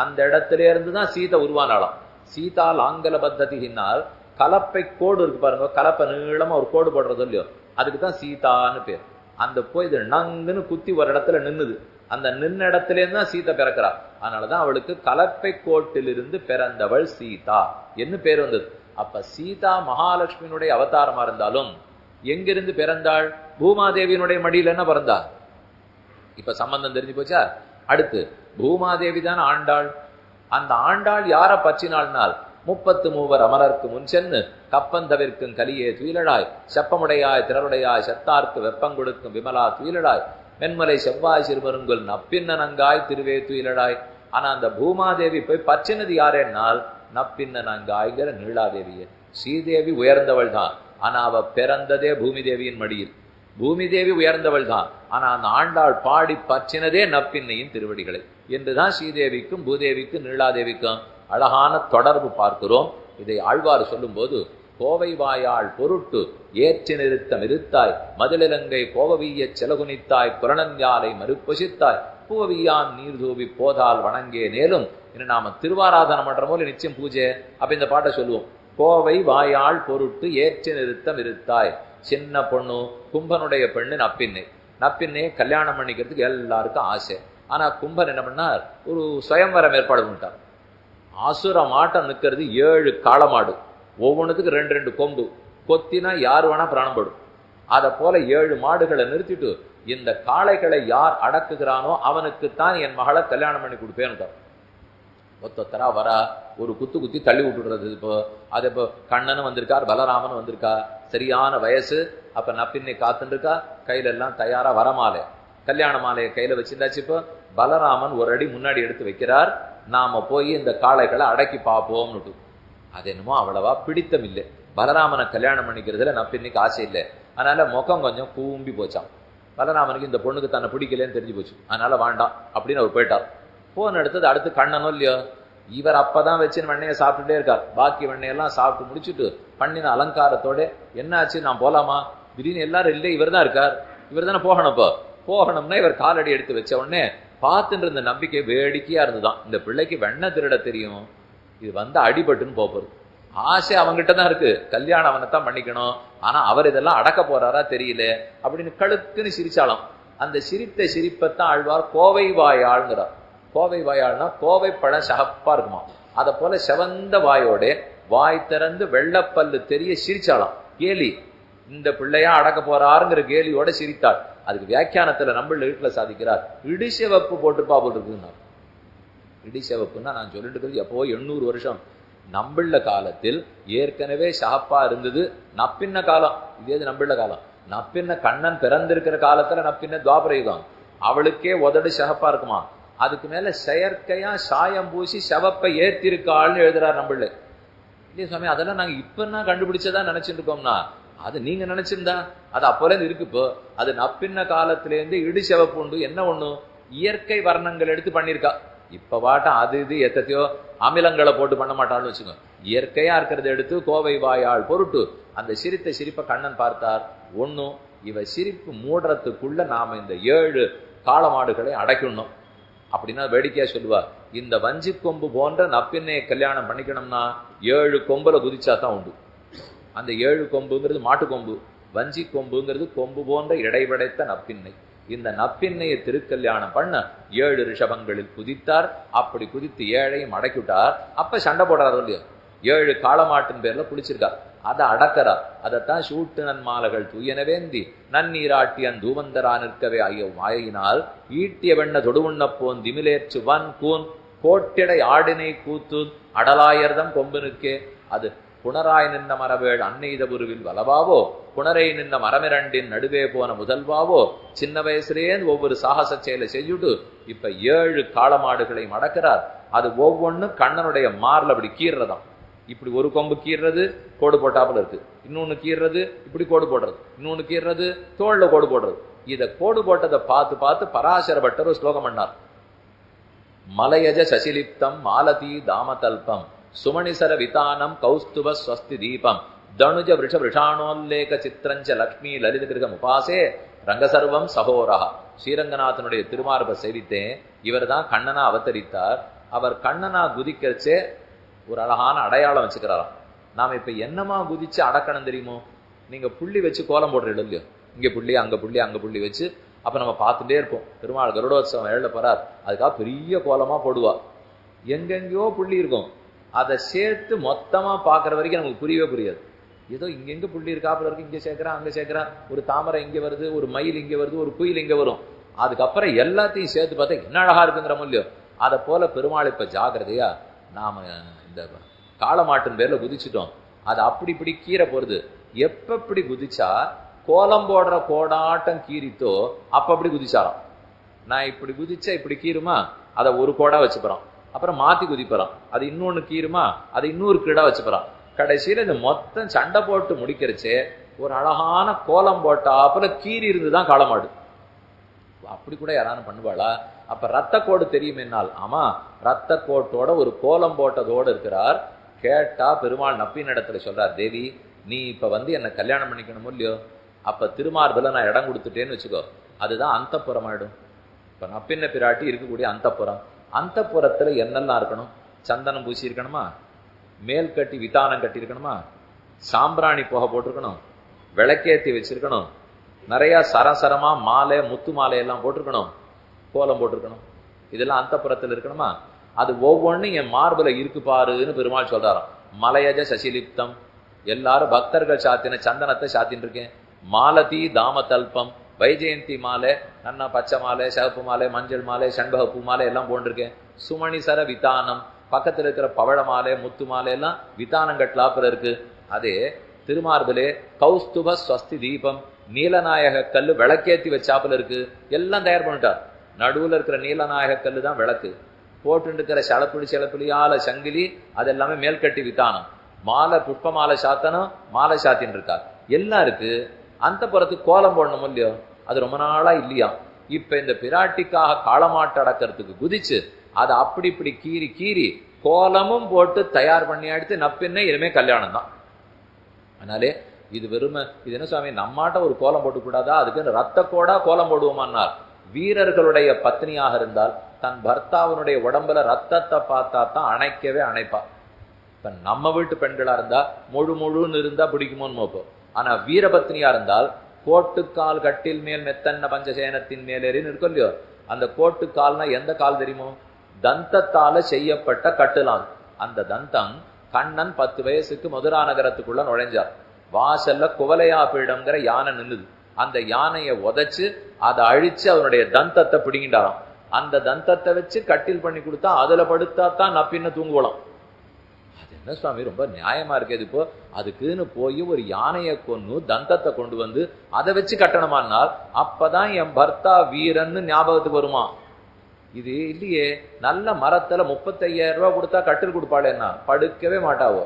அந்த இடத்துல இருந்துதான் சீதை உருவானாலாம். சீதா லாங்கல பத்ததினால் கலப்பை கோடு இருக்கு பாருங்க, கலப்பை நீளமா ஒரு கோடு போடுறது இல்லையோ, அதுக்குதான் சீதான்னு பேர். அந்த போய் இது நங்குன்னு குத்தி ஒரு இடத்துல நின்னுது. அந்த நின்ன இடத்துல இருந்து தான் சீதை பிறக்கிறார். அதனாலதான் அவளுக்கு கலப்பை கோட்டிலிருந்து பிறந்தவள் சீதா என்ன பேர் வந்தது. அப்ப சீதா மகாலட்சுமியினுடைய அவதாரமா இருந்தாலும் எங்கிருந்து பிறந்தாள்? பூமாதேவியினுடைய மடியில என்ன பிறந்தா? இப்ப சம்பந்தம் தெரிஞ்சு போச்சா? அடுத்து பூமாதேவி தான் ஆண்டாள். அந்த ஆண்டாள் யார பற்றினாள்னால் 33 அமரர்க்கு முன் சென்று கப்பந்தவிற்கும் கலியே துயிலடாய் செப்பமுடையாய் திரளுடையாய் செத்தார்க்கு வெப்பம் கொடுக்கும் விமலா துயிலடாய் மென்மலை செவ்வாய் சிறுவருங்குள் நப்பின்ன நங்காய் திருவே துயிலடாய். ஆனா அந்த பூமாதேவி போய் பச்சினது யாரேனால் நப்பின்ன நங்காய்ங்கிற நீலாதேவியே. ஸ்ரீதேவி உயர்ந்தவள் தான், ஆனா அவ பிறந்ததே பூமி தேவியின் மடியில். பூமி தேவி உயர்ந்தவள் தான், ஆனா அந்த ஆண்டாள் பாடி பற்றினதே நப்பின்னையின் திருவடிகளை என்றுதான் ஸ்ரீதேவிக்கும் பூதேவிக்கும் நீலாதேவிக்கும் அழகான தொடர்பு பார்க்கிறோம். இதை ஆழ்வார் சொல்லும் போது கோவை வாயாள் பொருட்டு ஏற்றி நிறுத்தம் இருத்தாய் மதிலிலங்கை கோவவிய செலகுனித்தாய் புரணஞ்சாலை மறுப்பொசித்தாய் பூவியான் நீர் தூவி போதால் வணங்கே நேலும் என்று நாம திருவாராதனம் பண்ற போல நிச்சயம் பூஜை. அப்ப இந்த பாட்டை சொல்லுவோம். கோவை வாயாள் பொருட்டு ஏற்றி நிறுத்தம் இருத்தாய். சின்ன பொண்ணு கும்பனுடைய பெண்ணு நப்பின்னை. நப்பின்னையை கல்யாணம் பண்ணிக்கிறதுக்கு எல்லாருக்கும் ஆசை. ஆனா கும்பன் என்ன பண்ணார்? ஒரு சுயம்வரம் ஏற்பாடு பண்ணிட்டார். அசுர மாட்டம் நிற்கிறது 7 காளமாடு, ஒவ்வொன்றுத்துக்கு 2 கொம்பு. கொத்தினா யார் வேணா பிராணம் படும். அதை போல 7 மாடுகளை நிறுத்திட்டு இந்த காளைகளை யார் அடக்குகிறானோ அவனுக்குத்தான் என் மகளை கல்யாணம் பண்ணி கொடுப்பேன்ட்டார். ஒத்தரா வரா ஒரு குத்தி தள்ளி விட்டுடுறது. இப்போ அது இப்போ கண்ணனும் வந்திருக்கார், பலராமன் வந்திருக்கா, சரியான வயசு. அப்ப நப்பின்னை காத்துட்டு இருக்கா, கையில எல்லாம் தயாரா வரமாலை, கல்யாண மாலையை கையில வச்சிருந்தாச்சு. இப்போ பலராமன் ஒரு அடி முன்னாடி எடுத்து வைக்கிறார். நாம போய் இந்த காளைகளை அடக்கி பார்ப்போம்னுட்டு. அது என்னமோ அவ்வளவா பிடித்தம் இல்லை. பலராமனை கல்யாணம் பண்ணிக்கிறதுல நப்பின்னைக்கு ஆசை இல்லை. அதனால முகம் கொஞ்சம் கூம்பி போச்சான். பலராமனுக்கு இந்த பொண்ணுக்கு தன்னை பிடிக்கலன்னு தெரிஞ்சு போச்சு. அதனால வேண்டாம் அப்படின்னு அவர் போயிட்டார். போன் எடுத்தது அடுத்து கண்ணனோ இல்லையோ, இவர் அப்பதான் வச்சு வெண்ணையை சாப்பிட்டுட்டே இருக்கார். பாக்கி வெண்ணையெல்லாம் சாப்பிட்டு முடிச்சுட்டு பண்ணின அலங்காரத்தோட என்னாச்சு நான் போலாமா? திடீர்னு எல்லாரும் இல்லை, இவர் தான் இருக்கார், இவர் தானே போகணும். இப்போ போகணும்னா இவர் காலடி எடுத்து வச்ச உடனே பார்த்துட்டு இருந்த நம்பிக்கை வேடிக்கையா இருந்துதான். இந்த பிள்ளைக்கு வெண்ணெய் திருட தெரியும், இது வந்து அடிபட்டுன்னு போறது. ஆசை அவங்கிட்ட தான் இருக்கு, கல்யாணம் அவனைத்தான் பண்ணிக்கணும். ஆனா அவர் இதெல்லாம் அடக்க போறாரா தெரியல அப்படின்னு கழுக்குன்னு சிரிச்சாலும். அந்த சிரித்த சிரிப்பத்தான் ஆழ்வார் கோவை வாயாள்ங்கிறார். கோவை வாயாள்னா கோவை பழம் சகப்பா இருக்குமா, அதை போல செவந்த வாயோட வாய் திறந்து வெள்ளப்பல்லு தெரிய சிரிச்சாலாம். கேலி இந்த பிள்ளையா அடக்க போறாருங்கிற கேலியோட சிரித்தாள். அதுக்கு வியாக்கியானத்துல நம்ம வீட்டுல சாதிக்கிறார், இடிசெவப்பு போட்டுப்பா போல் இருக்குன்னார். இடிசெவப்புன்னா நான் சொல்லிட்டு இருக்கிறது எப்போ 800 வருஷம் நம்பிள்ள காலத்தில் ஏற்கனவே ஷாப்பா இருந்தது. நப்பின்ன காலம் இதே நம்பிள்ள காலம். நப்பின்ன கண்ணன் பிறந்திருக்கிற காலத்துல நப்பின்ன துவாபர யுகம். அவளுக்கே உதடு ஷகப்பா இருக்குமா. அதுக்கு மேல செயற்கையா சாயம் பூசி செவப்பை ஏத்திருக்காள்னு எழுதுறாரு நம்பிள்ள. இல்லையா சுவாமி, அதெல்லாம் நாங்க இப்ப கண்டுபிடிச்சதா நினைச்சிட்டு இருக்கோம்னா அது நீங்க நினைச்சிருந்தா அது அப்போல இருந்து இருக்கு. இப்போ அது நப்பின்ன காலத்திலேருந்து இடி செவப்பு உண்டு. என்ன ஒண்ணு இயற்கை வர்ணங்கள் எடுத்து பண்ணிருக்கா. இப்ப வாட்டம் அது இது எத்தையோ அமிலங்களை போட்டு பண்ண மாட்டான்னு வச்சுக்கோ. இயற்கையா இருக்கிறத எடுத்து கோவை வாயாள் பொருட்டு அந்த சிரித்த சிரிப்பை கண்ணன் பார்த்தார். ஒன்னும் இவ சிரிப்பு மூடுறதுக்குள்ள நாம இந்த 7 காளமாடுகளை அடைக்கணும் அப்படின்னா வேடிக்கையா சொல்லுவா. இந்த வஞ்சி கொம்பு போன்ற நப்பின்னையை கல்யாணம் பண்ணிக்கணும்னா 7 கொம்புல குதிச்சாதான் உண்டு. அந்த 7 கொம்புங்கிறது மாட்டு கொம்பு, வஞ்சி கொம்புங்கிறது கொம்பு போன்ற இடைவடைத்த நப்பின்னை. இந்த நப்பின்னையை திருக்கல்யாணம் பண்ண 7 ரிஷபங்களில் குதித்தார். அப்படி குதித்து 7ஐயும் அடக்கிவிட்டார். அப்ப சண்டை போடுறாரு இல்லையா, 7 காளமாட்டின் பேர்ல குளிச்சிருக்கார். அதை அடக்கிறார். அதைத்தான் சூட்டு நன்மாலைகள் தூயனவேந்தி நன்னீராட்டியன் தூவந்தரா நிற்கவே ஐயோ மாயினால் ஈட்டிய வெண்ண தொடுவுண்ண போன் திமிலேற்று வன் கூன் கோட்டிடை ஆடினை கூத்து அடலாயர்தம் கொம்புனுக்கே. அது புனராய் நின்ன மரவேள் அன்னைதபுருவில் வலவாவோ புனரை நின்ன மரமிரண்டின் நடுவே போன முதல்வாவோ. சின்ன வயசுலேருந்து ஒவ்வொரு சாகச செயலை செஞ்சுட்டு இப்ப 7 காளமாடுகளை மடக்கிறார். அது ஒவ்வொன்னும் கண்ணனுடைய மார்ல அப்படி கீறதாம். இப்படி ஒரு கொம்பு கீறது கோடு போட்டாப்புல இருக்கு, இன்னொன்னு கீறது இப்படி கோடு போடுறது, இன்னொன்னு கீறது தோல்ல கோடு போடுறது. இத கோடு போட்டதை பார்த்து பார்த்து பராசர பட்டர் ஒரு ஸ்லோகம் பண்ணார். மலையஜ சசிலிப்தம் மாலதி தாமதல்பம் சுமணிசர விதானம் கௌஸ்துப ஸ்வஸ்தி தீபம் தனுஜ விருஷ விருஷானோல்லேக சித்திரஞ்ச லக்ஷ்மி லலித கிரகம் உபாசே ரங்கசர்வம் சகோரா. ஸ்ரீரங்கநாதனுடைய திருமார்ப சேவித்தேன். இவர் தான் கண்ணனா அவதரித்தார். அவர் கண்ணனா குதிக்கச்சே ஒரு அழகான அடையாளம் வச்சுக்கிறாராம். நாம இப்ப என்னமா குதிச்சு அடக்கணும் தெரியுமோ, நீங்க புள்ளி வச்சு கோலம் போடுறது இல்லையோ, இங்க புள்ளி அங்க புள்ளி அங்க புள்ளி வச்சு அப்ப நம்ம பார்த்துட்டே இருப்போம். பெருமாள் கருடோத்சவம் எழுத போறார், அதுக்காக பெரிய கோலமா போடுவா. எங்கெங்கயோ புள்ளி இருக்கும், அதை சேர்த்து மொத்தமா பாக்குற வரைக்கும் நமக்கு புரியவே புரியாது. ஏதோ இங்கெங்க புள்ளி இருக்காப்புல இருக்கு, இங்க சேர்க்கிறான் அங்க சேர்க்கிறான், ஒரு தாமரை இங்க வருது, ஒரு மயில் இங்க வருது, ஒரு குயில் இங்க வரும். அதுக்கப்புறம் எல்லாத்தையும் சேர்த்து பார்த்தா என்ன அழகா இருக்குங்கிறமோ இல்லையோ. அதை போல பெருமாள் இப்ப ஜாகிரதையா நாம இந்த காளமாட்டின் பேர்ல குதிச்சுட்டோம். அது அப்படி இப்படி கீரை போறது. எப்படி குதிச்சா கோலம் போடுற கோடாட்டம் கீரித்தோ அப்படி குதிச்சாராம். நான் இப்படி குதிச்சா இப்படி கீருமா, அதை ஒரு கோடா வச்சுப்பறான். அப்புறம் மாத்தி குதிப்பறான், அது இன்னொன்னு கீருமா, அதை இன்னொரு கீடா வச்சுப்பறான். கடைசியில இந்த மொத்தம் சண்டை போட்டு முடிக்கிறச்சே ஒரு அழகான கோலம் போட்டாப்புல கீரி இருந்துதான் காளமாடு. அப்படி கூட யாரானு பண்ணுவாளா? அப்ப ரத்த கோடு தெரியும் என்னால். ஆமா, ரத்த கோட்டோட ஒரு கோலம் போட்டதோடு இருக்கிறார். கேட்டா பெருமாள் நப்பின் இடத்துல சொல்றார், தேவி நீ இப்ப என்ன கல்யாணம் பண்ணிக்கணுமோ இல்லையோ, அப்ப திருமார்புல நான் இடம் கொடுத்துட்டேன்னு வச்சுக்கோ, அதுதான் அந்தப்புறம் ஆயிடும். இப்ப நப்பின்ன பிராட்டி இருக்கக்கூடிய அந்தப்புறம். அந்தப்புறத்துல என்னெல்லாம் இருக்கணும்? சந்தனம் பூசி இருக்கணுமா, மேல் கட்டி விதானம் கட்டி இருக்கணுமா, சாம்பிராணி புகை போட்டிருக்கணும், விளக்கேத்தி வச்சிருக்கணும், நிறைய சரசரமா மாலை முத்து மாலை எல்லாம் போட்டிருக்கணும், கோலம் போட்டிருக்கணும். இதெல்லாம் அந்தப்புறத்துல இருக்கணுமா? அது ஒவ்வொன்றும் என் மார்புல இருக்கு பாருன்னு பெருமாள் சொல்றாராம். மலையஜ சசிலிப்தம், எல்லாரும் பக்தர்கள் சாத்தின சந்தனத்தை சாத்தின்னு இருக்கேன். மாலதி தாமதல்பம், வைஜெயந்தி மாலை, நன்னா பச்சை மாலை, சிவப்பு மாலை, மஞ்சள் மாலை, சண்பகப்பூ மாலை எல்லாம் போட்டிருக்கேன். சுமணிசர விதானம், பக்கத்துல இருக்கிற பவழ மாலை முத்து மாலை எல்லாம் விதானம் கட்டலாப்புல இருக்கு. அதே திருமார்பிலே கௌஸ்துப ஸ்வஸ்தி தீபம், நீலநாயக கல்லு விளக்கேத்தி வச்சாப்புல இருக்கு. எல்லாம் தயார் பண்ணிட்டார். நடுவுல இருக்கிற நீலநாயக கல்லு தான் விளக்கு, போட்டு இருக்கிற செலப்பிலியால சங்கிலி அதெல்லாமே மேல்கட்டி வித்தானம், மாலை புஷ்ப மாலை சாத்தனும் மாலை சாத்தின்னு இருக்கார். எல்லாம் இருக்கு. அந்த புறத்துக்கு கோலம் போடணும் இல்லையோ, அது ரொம்ப நாளா இல்லையா. இப்ப இந்த பிராட்டிக்காக காளமாட்டு அடக்கிறதுக்கு குதிச்சு அதை அப்படி இப்படி கீறி கீறி கோலமும் போட்டு தயார் பண்ணி அடுத்து நப்பின்ன இனிமே கல்யாணம் தான். அதனாலே இது வெறுமை இது என்ன சுவாமி, நம்மாட்ட ஒரு கோலம் போட்டு கூடாதா, அதுக்கு ரத்த கோடா கோலம் போடுவோமான்னார். வீரர்களுடைய பத்னியாக இருந்தால் தன் பர்த்தாவனுடைய உடம்புல ரத்தத்தை பார்த்தா தான் அணைக்கவே அணைப்பா. இப்ப நம்ம வீட்டு பெண்களா இருந்தா முழுன்னு இருந்தா பிடிக்குமோன்னு மோப்போம். ஆனா வீரபத்னியா இருந்தால் கோட்டுக்கால் கட்டில் மேல் மெத்தன்ன பஞ்சசேனத்தின் மேலேறின்னு இருக்கும் இல்லையோ, அந்த கோட்டுக்கால்னா எந்த கால் தெரியுமோ, தந்தத்தால செய்யப்பட்ட கட்டுலான். அந்த தந்தம் கண்ணன் 10 வயசுக்கு மதுரா நகரத்துக்குள்ள நுழைஞ்சார். வாசல்ல குவலையா பீடம்ங்கிற யானை நின்னுது. அந்த யானையை உதைச்சு அதை அழிச்சு அவனுடைய தந்தத்தை பிடிங்கிட்டாராம். அந்த தந்தத்தை வச்சு கட்டில் பண்ணி கொடுத்தா அதுல படுத்தா தான் நப்பின்னு தூங்குவலாம். அது என்ன சுவாமி ரொம்ப நியாயமா இருக்கு. இப்போ அதுக்குன்னு போய் ஒரு யானையை கொண்டு தந்தத்தை கொண்டு வந்து அதை வச்சு கட்டணமானால் அப்பதான் என் பர்த்தா வீரன்னு ஞாபகத்துக்கு வருமா? இது இல்லையே. நல்ல மரத்துல 35,000 ரூபாய் கொடுத்தா கட்டில் கொடுப்பாளேன்னா படுக்கவே மாட்டாவோ.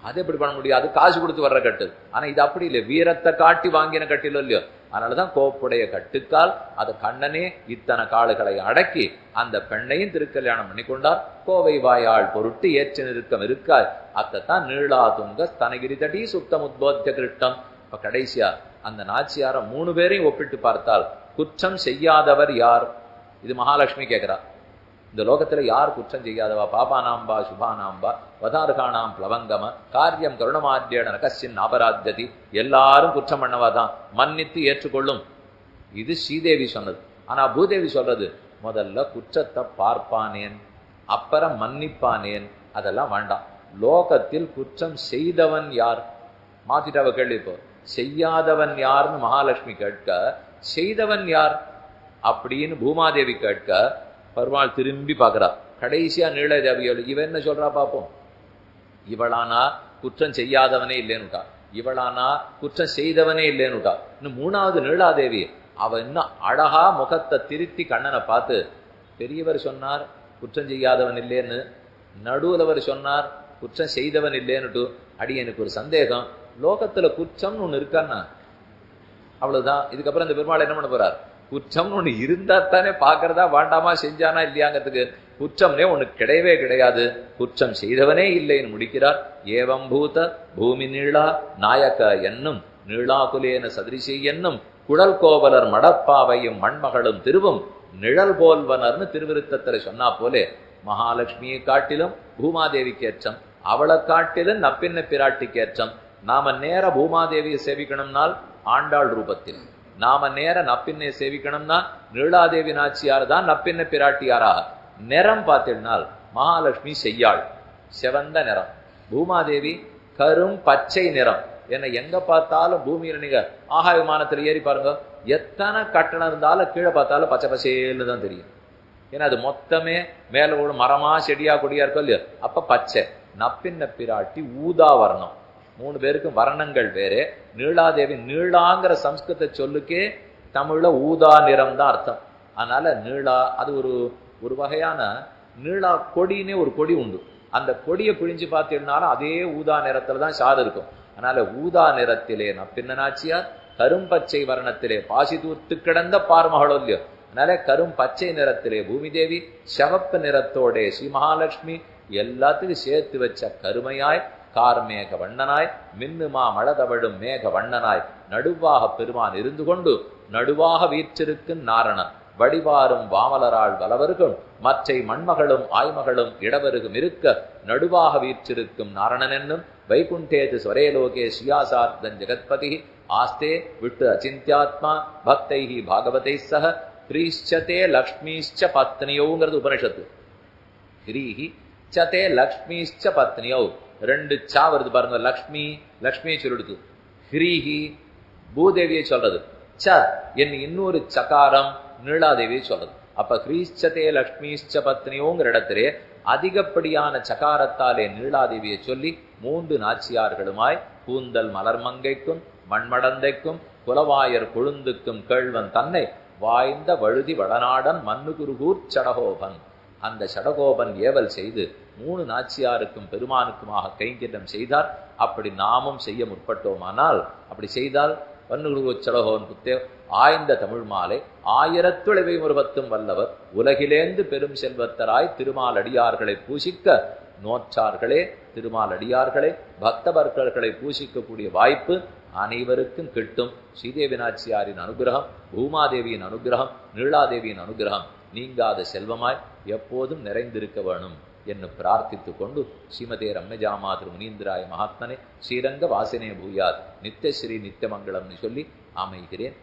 அது எப்படி பண்ண முடியும்? அது காசு கொடுத்து வர்ற கட்டில். ஆனா இது அப்படி இல்லை, வீரத்தை காட்டி வாங்கின கட்டில் இல்லையோ. அதனாலதான் கோப்புடைய கட்டுக்கால் அது கண்ணனே இத்தனை காலுகளை அடக்கி அந்த பெண்ணையும் திருக்கல்யாணம் பண்ணி கொண்டார். கோவை வாயாள் பொருட்டு ஏற்று நிற்கம் இருக்காய் அத்தான் நீளா துங்க ஸ்தனகிரி தடி சுத்தம் உத்போத்திய கிருஷ்டம். இப்ப கடைசியா அந்த நாச்சியார 3 பேரையும் ஒப்பிட்டு பார்த்தால் குற்றம் செய்யாதவர் யார்? இது மகாலட்சுமி கேட்கிறா. இந்த லோகத்துல யார் குற்றம் செய்யாதவா? பாபானாம்பா சுபானாம்பா வதார்கானாம் பிளவங்கம காரியம் கருணமாத்தியன கசின் அபராத்தியதி. எல்லாரும் குற்றம் பண்ணவாதான், மன்னித்து ஏற்றுக்கொள்ளும். இது ஸ்ரீதேவி சொன்னது. ஆனா பூதேவி சொல்றது முதல்ல குற்றத்தை பார்ப்பானேன் அப்புறம் மன்னிப்பானேன். அதெல்லாம் வேண்டாம். லோகத்தில் குற்றம் செய்தவன் யார்? மாத்திட்டாவ கேள்வி. இப்போ செய்யாதவன் யார்னு மகாலட்சுமி கேட்க, செய்தவன் யார் அப்படின்னு பூமாதேவி கேட்க, பெருமாள் திரும்பி பார்க்கிறா. கடைசியா நீலதேவியோட இவன் என்ன சொல்றா பாப்போம். இவளானா குற்றம் செய்யாதவனே இல்லைன்னுட்டா, இவளானா குற்றம் செய்தவனே இல்லைன்னுட்டா. இன்னும் 3வது நீலாதேவி அவ இன்னும் அழகா முகத்தை திருத்தி கண்ணனை பார்த்து, பெரியவர் சொன்னார் குற்றம் செய்யாதவன் இல்லைன்னு, நடுவுலவர் சொன்னார் குற்றம் செய்தவன் இல்லைன்னுட்டு. அடி எனக்கு ஒரு சந்தேகம், லோகத்துல குற்றம்னு ஒண்ணு இருக்கான்னா? அவ்வளவுதான். இதுக்கப்புறம் இந்த பெருமாள் என்ன பண்ண போறார்? குற்றம்னு ஒண்ணு இருந்தா தானே பாக்குறதா வேண்டாமா, செஞ்சானா இல்லையாங்கிறதுக்கு. குற்றம்னே ஒண்ணு கிடையவே கிடையாது, குற்றம் செய்தவனே இல்லைன்னு முடிக்கிறார். ஏவம் பூத பூமி நீளா நாயக்க என்னும் நீளாகுலேன சதிரிசை என்னும் குழல் கோவலர் மடப்பாவையும் மண்மகளும் திருவும் நிழல் போல்வனர்னு திருவிருத்தத்துல சொன்னா போலே மகாலட்சுமியை காட்டிலும் பூமாதேவிக்கு ஏற்றம், அவளை காட்டிலும் நப்பின்ன பிராட்டிக்கு ஏற்றம். நாம நேர பூமாதேவியை சேவிக்கணும்னால் ஆண்டாள் ரூபத்தில், நாம நேர நப்பின்னை சேவிக்கணும்னா நீலாதேவி நாச்சியார் தான் நப்பின்ன பிராட்டியாராக. நிறம் பார்த்தீங்கன்னால் மகாலட்சுமி செய்யாள் செவந்த நிறம், பூமாதேவி கரும் பச்சை நிறம். என்ன எங்க பார்த்தாலும் பூமியில நீங்க ஆகாய விமானத்துல ஏறி பாருங்க, எத்தனை கட்டணம் இருந்தாலும் கீழே பார்த்தாலும் பச்சை பசேல்னு தான் தெரியும். ஏன்னா அது மொத்தமே மேல ஒரு மரமா செடியா கொடியா இருக்கும் இல்லையா. அப்ப பச்சை. நப்பின்ன பிராட்டி ஊதா வர்ணம். 3 பேருக்கும் வர்ணங்கள் வேறு. நீலாதேவி நீளாங்கிற சம்ஸ்கிருத சொல்லுக்கே தமிழ்ல ஊதா நிறம் தான் அர்த்தம். அதனால நீளா அது ஒரு வகையான நீளா கொடினே ஒரு கொடி உண்டு. அந்த கொடியை பிழிஞ்சு பார்த்தீங்கன்னாலும் அதே ஊதா நிறத்துல தான் சாறு இருக்கும். அதனால ஊதா நிறத்திலே நப்பின்ன நாச்சியார், கரும்பச்சை வர்ணத்திலே பாசி தூர்த்து கிடந்த பார்மகளோ இல்லையோ. அதனால கரும் பச்சை நிறத்திலே பூமி தேவி, சிவப்பு நிறத்தோட ஸ்ரீ மகாலட்சுமி, எல்லாத்துக்கும் சேர்த்து வச்ச கருமையாய் கார்மேக வண்ணனாய் மின்னுமா மழதவழும் மேக வண்ணனாய் நடுவாக பெருமான் இருந்து கொண்டு நடுவாக வீற்றிருக்கும் நாரணன் வடிவாரும் வாமலராள் வலவருகும் மற்றை மண்மகளும் ஆய்மகளும் இடவருகும் இருக்க நடுவாக வீற்றிருக்கும் நாரணன் என்னும் வைகுண்டேது ஸ்வரேலோகே ஸ்ரீயாசார்த்தன் ஜெகத்பதி ஆஸ்தே விட்டு அச்சிந்தியாத்மா பக்தைஹி பாகவதை சக கிரீஷ்சதே லக்ஷ்மீஷ்ச பத்னியோங்கிறது உபனிஷத்து. கிரீஹி சதே லக்ஷ்மீஷ்ச பத்னியோ 2 சா வருது பாருங்க. லக்ஷ்மி லக்ஷ்மியை சொல்லிடுது, ஹிரீஹி பூதேவியை சொல்றது, ச என்ன இன்னொரு சகாரம் நீலாதேவியை சொல்றது. அப்ப கிரீஷ்சதே லக்ஷ்மீஷ்ச பத்னியோங்கிற இடத்திலே அதிகப்படியான சகாரத்தாலே நீலாதேவியை சொல்லி 3 நாச்சியார்களுமாய் கூந்தல் மலர்மங்கைக்கும் மண்மடந்தைக்கும் குலவாயர் கொழுந்துக்கும் கேழ்வன் தன்னை வாய்ந்த வழுதி வடநாடன் மன்னுகுருகூர் சடகோபன். அந்த சடகோபன் ஏவல் செய்து 3 நாச்சியாருக்கும் பெருமானுக்குமாக கைங்கரியம் செய்தார். அப்படி நாமும் செய்ய முற்பட்டோமானால், அப்படி செய்தால் வன்னுகுருகூர் சடகோபன் புத்தே ஆய்ந்த தமிழ் மாலை 1000 வல்லவர் உலகிலேந்து பெரும் செல்வத்தராய் திருமால் அடியார்களை பூசிக்க நோற்றார்களே. திருமால் அடியார்களை பக்தவர்களை பூசிக்கக்கூடிய வாய்ப்பு அனைவருக்கும் கிட்டும். ஸ்ரீதேவி நாச்சியாரின் அனுகிரகம், பூமாதேவியின் அனுகிரகம், நீலாதேவியின் அனுகிரகம் நீங்காத செல்வமாய் எப்போதும் நிறைந்திருக்க வேணும் என்று பிரார்த்தித்துக் கொண்டு ஸ்ரீமதே ரம்யஜாமாதிரு முனீந்திராய மகாத்மனே ஸ்ரீரங்க வாசினே பூயாத் நித்தியஸ்ரீ நித்தியமங்கலம்னு சொல்லி அமைகிறேன்.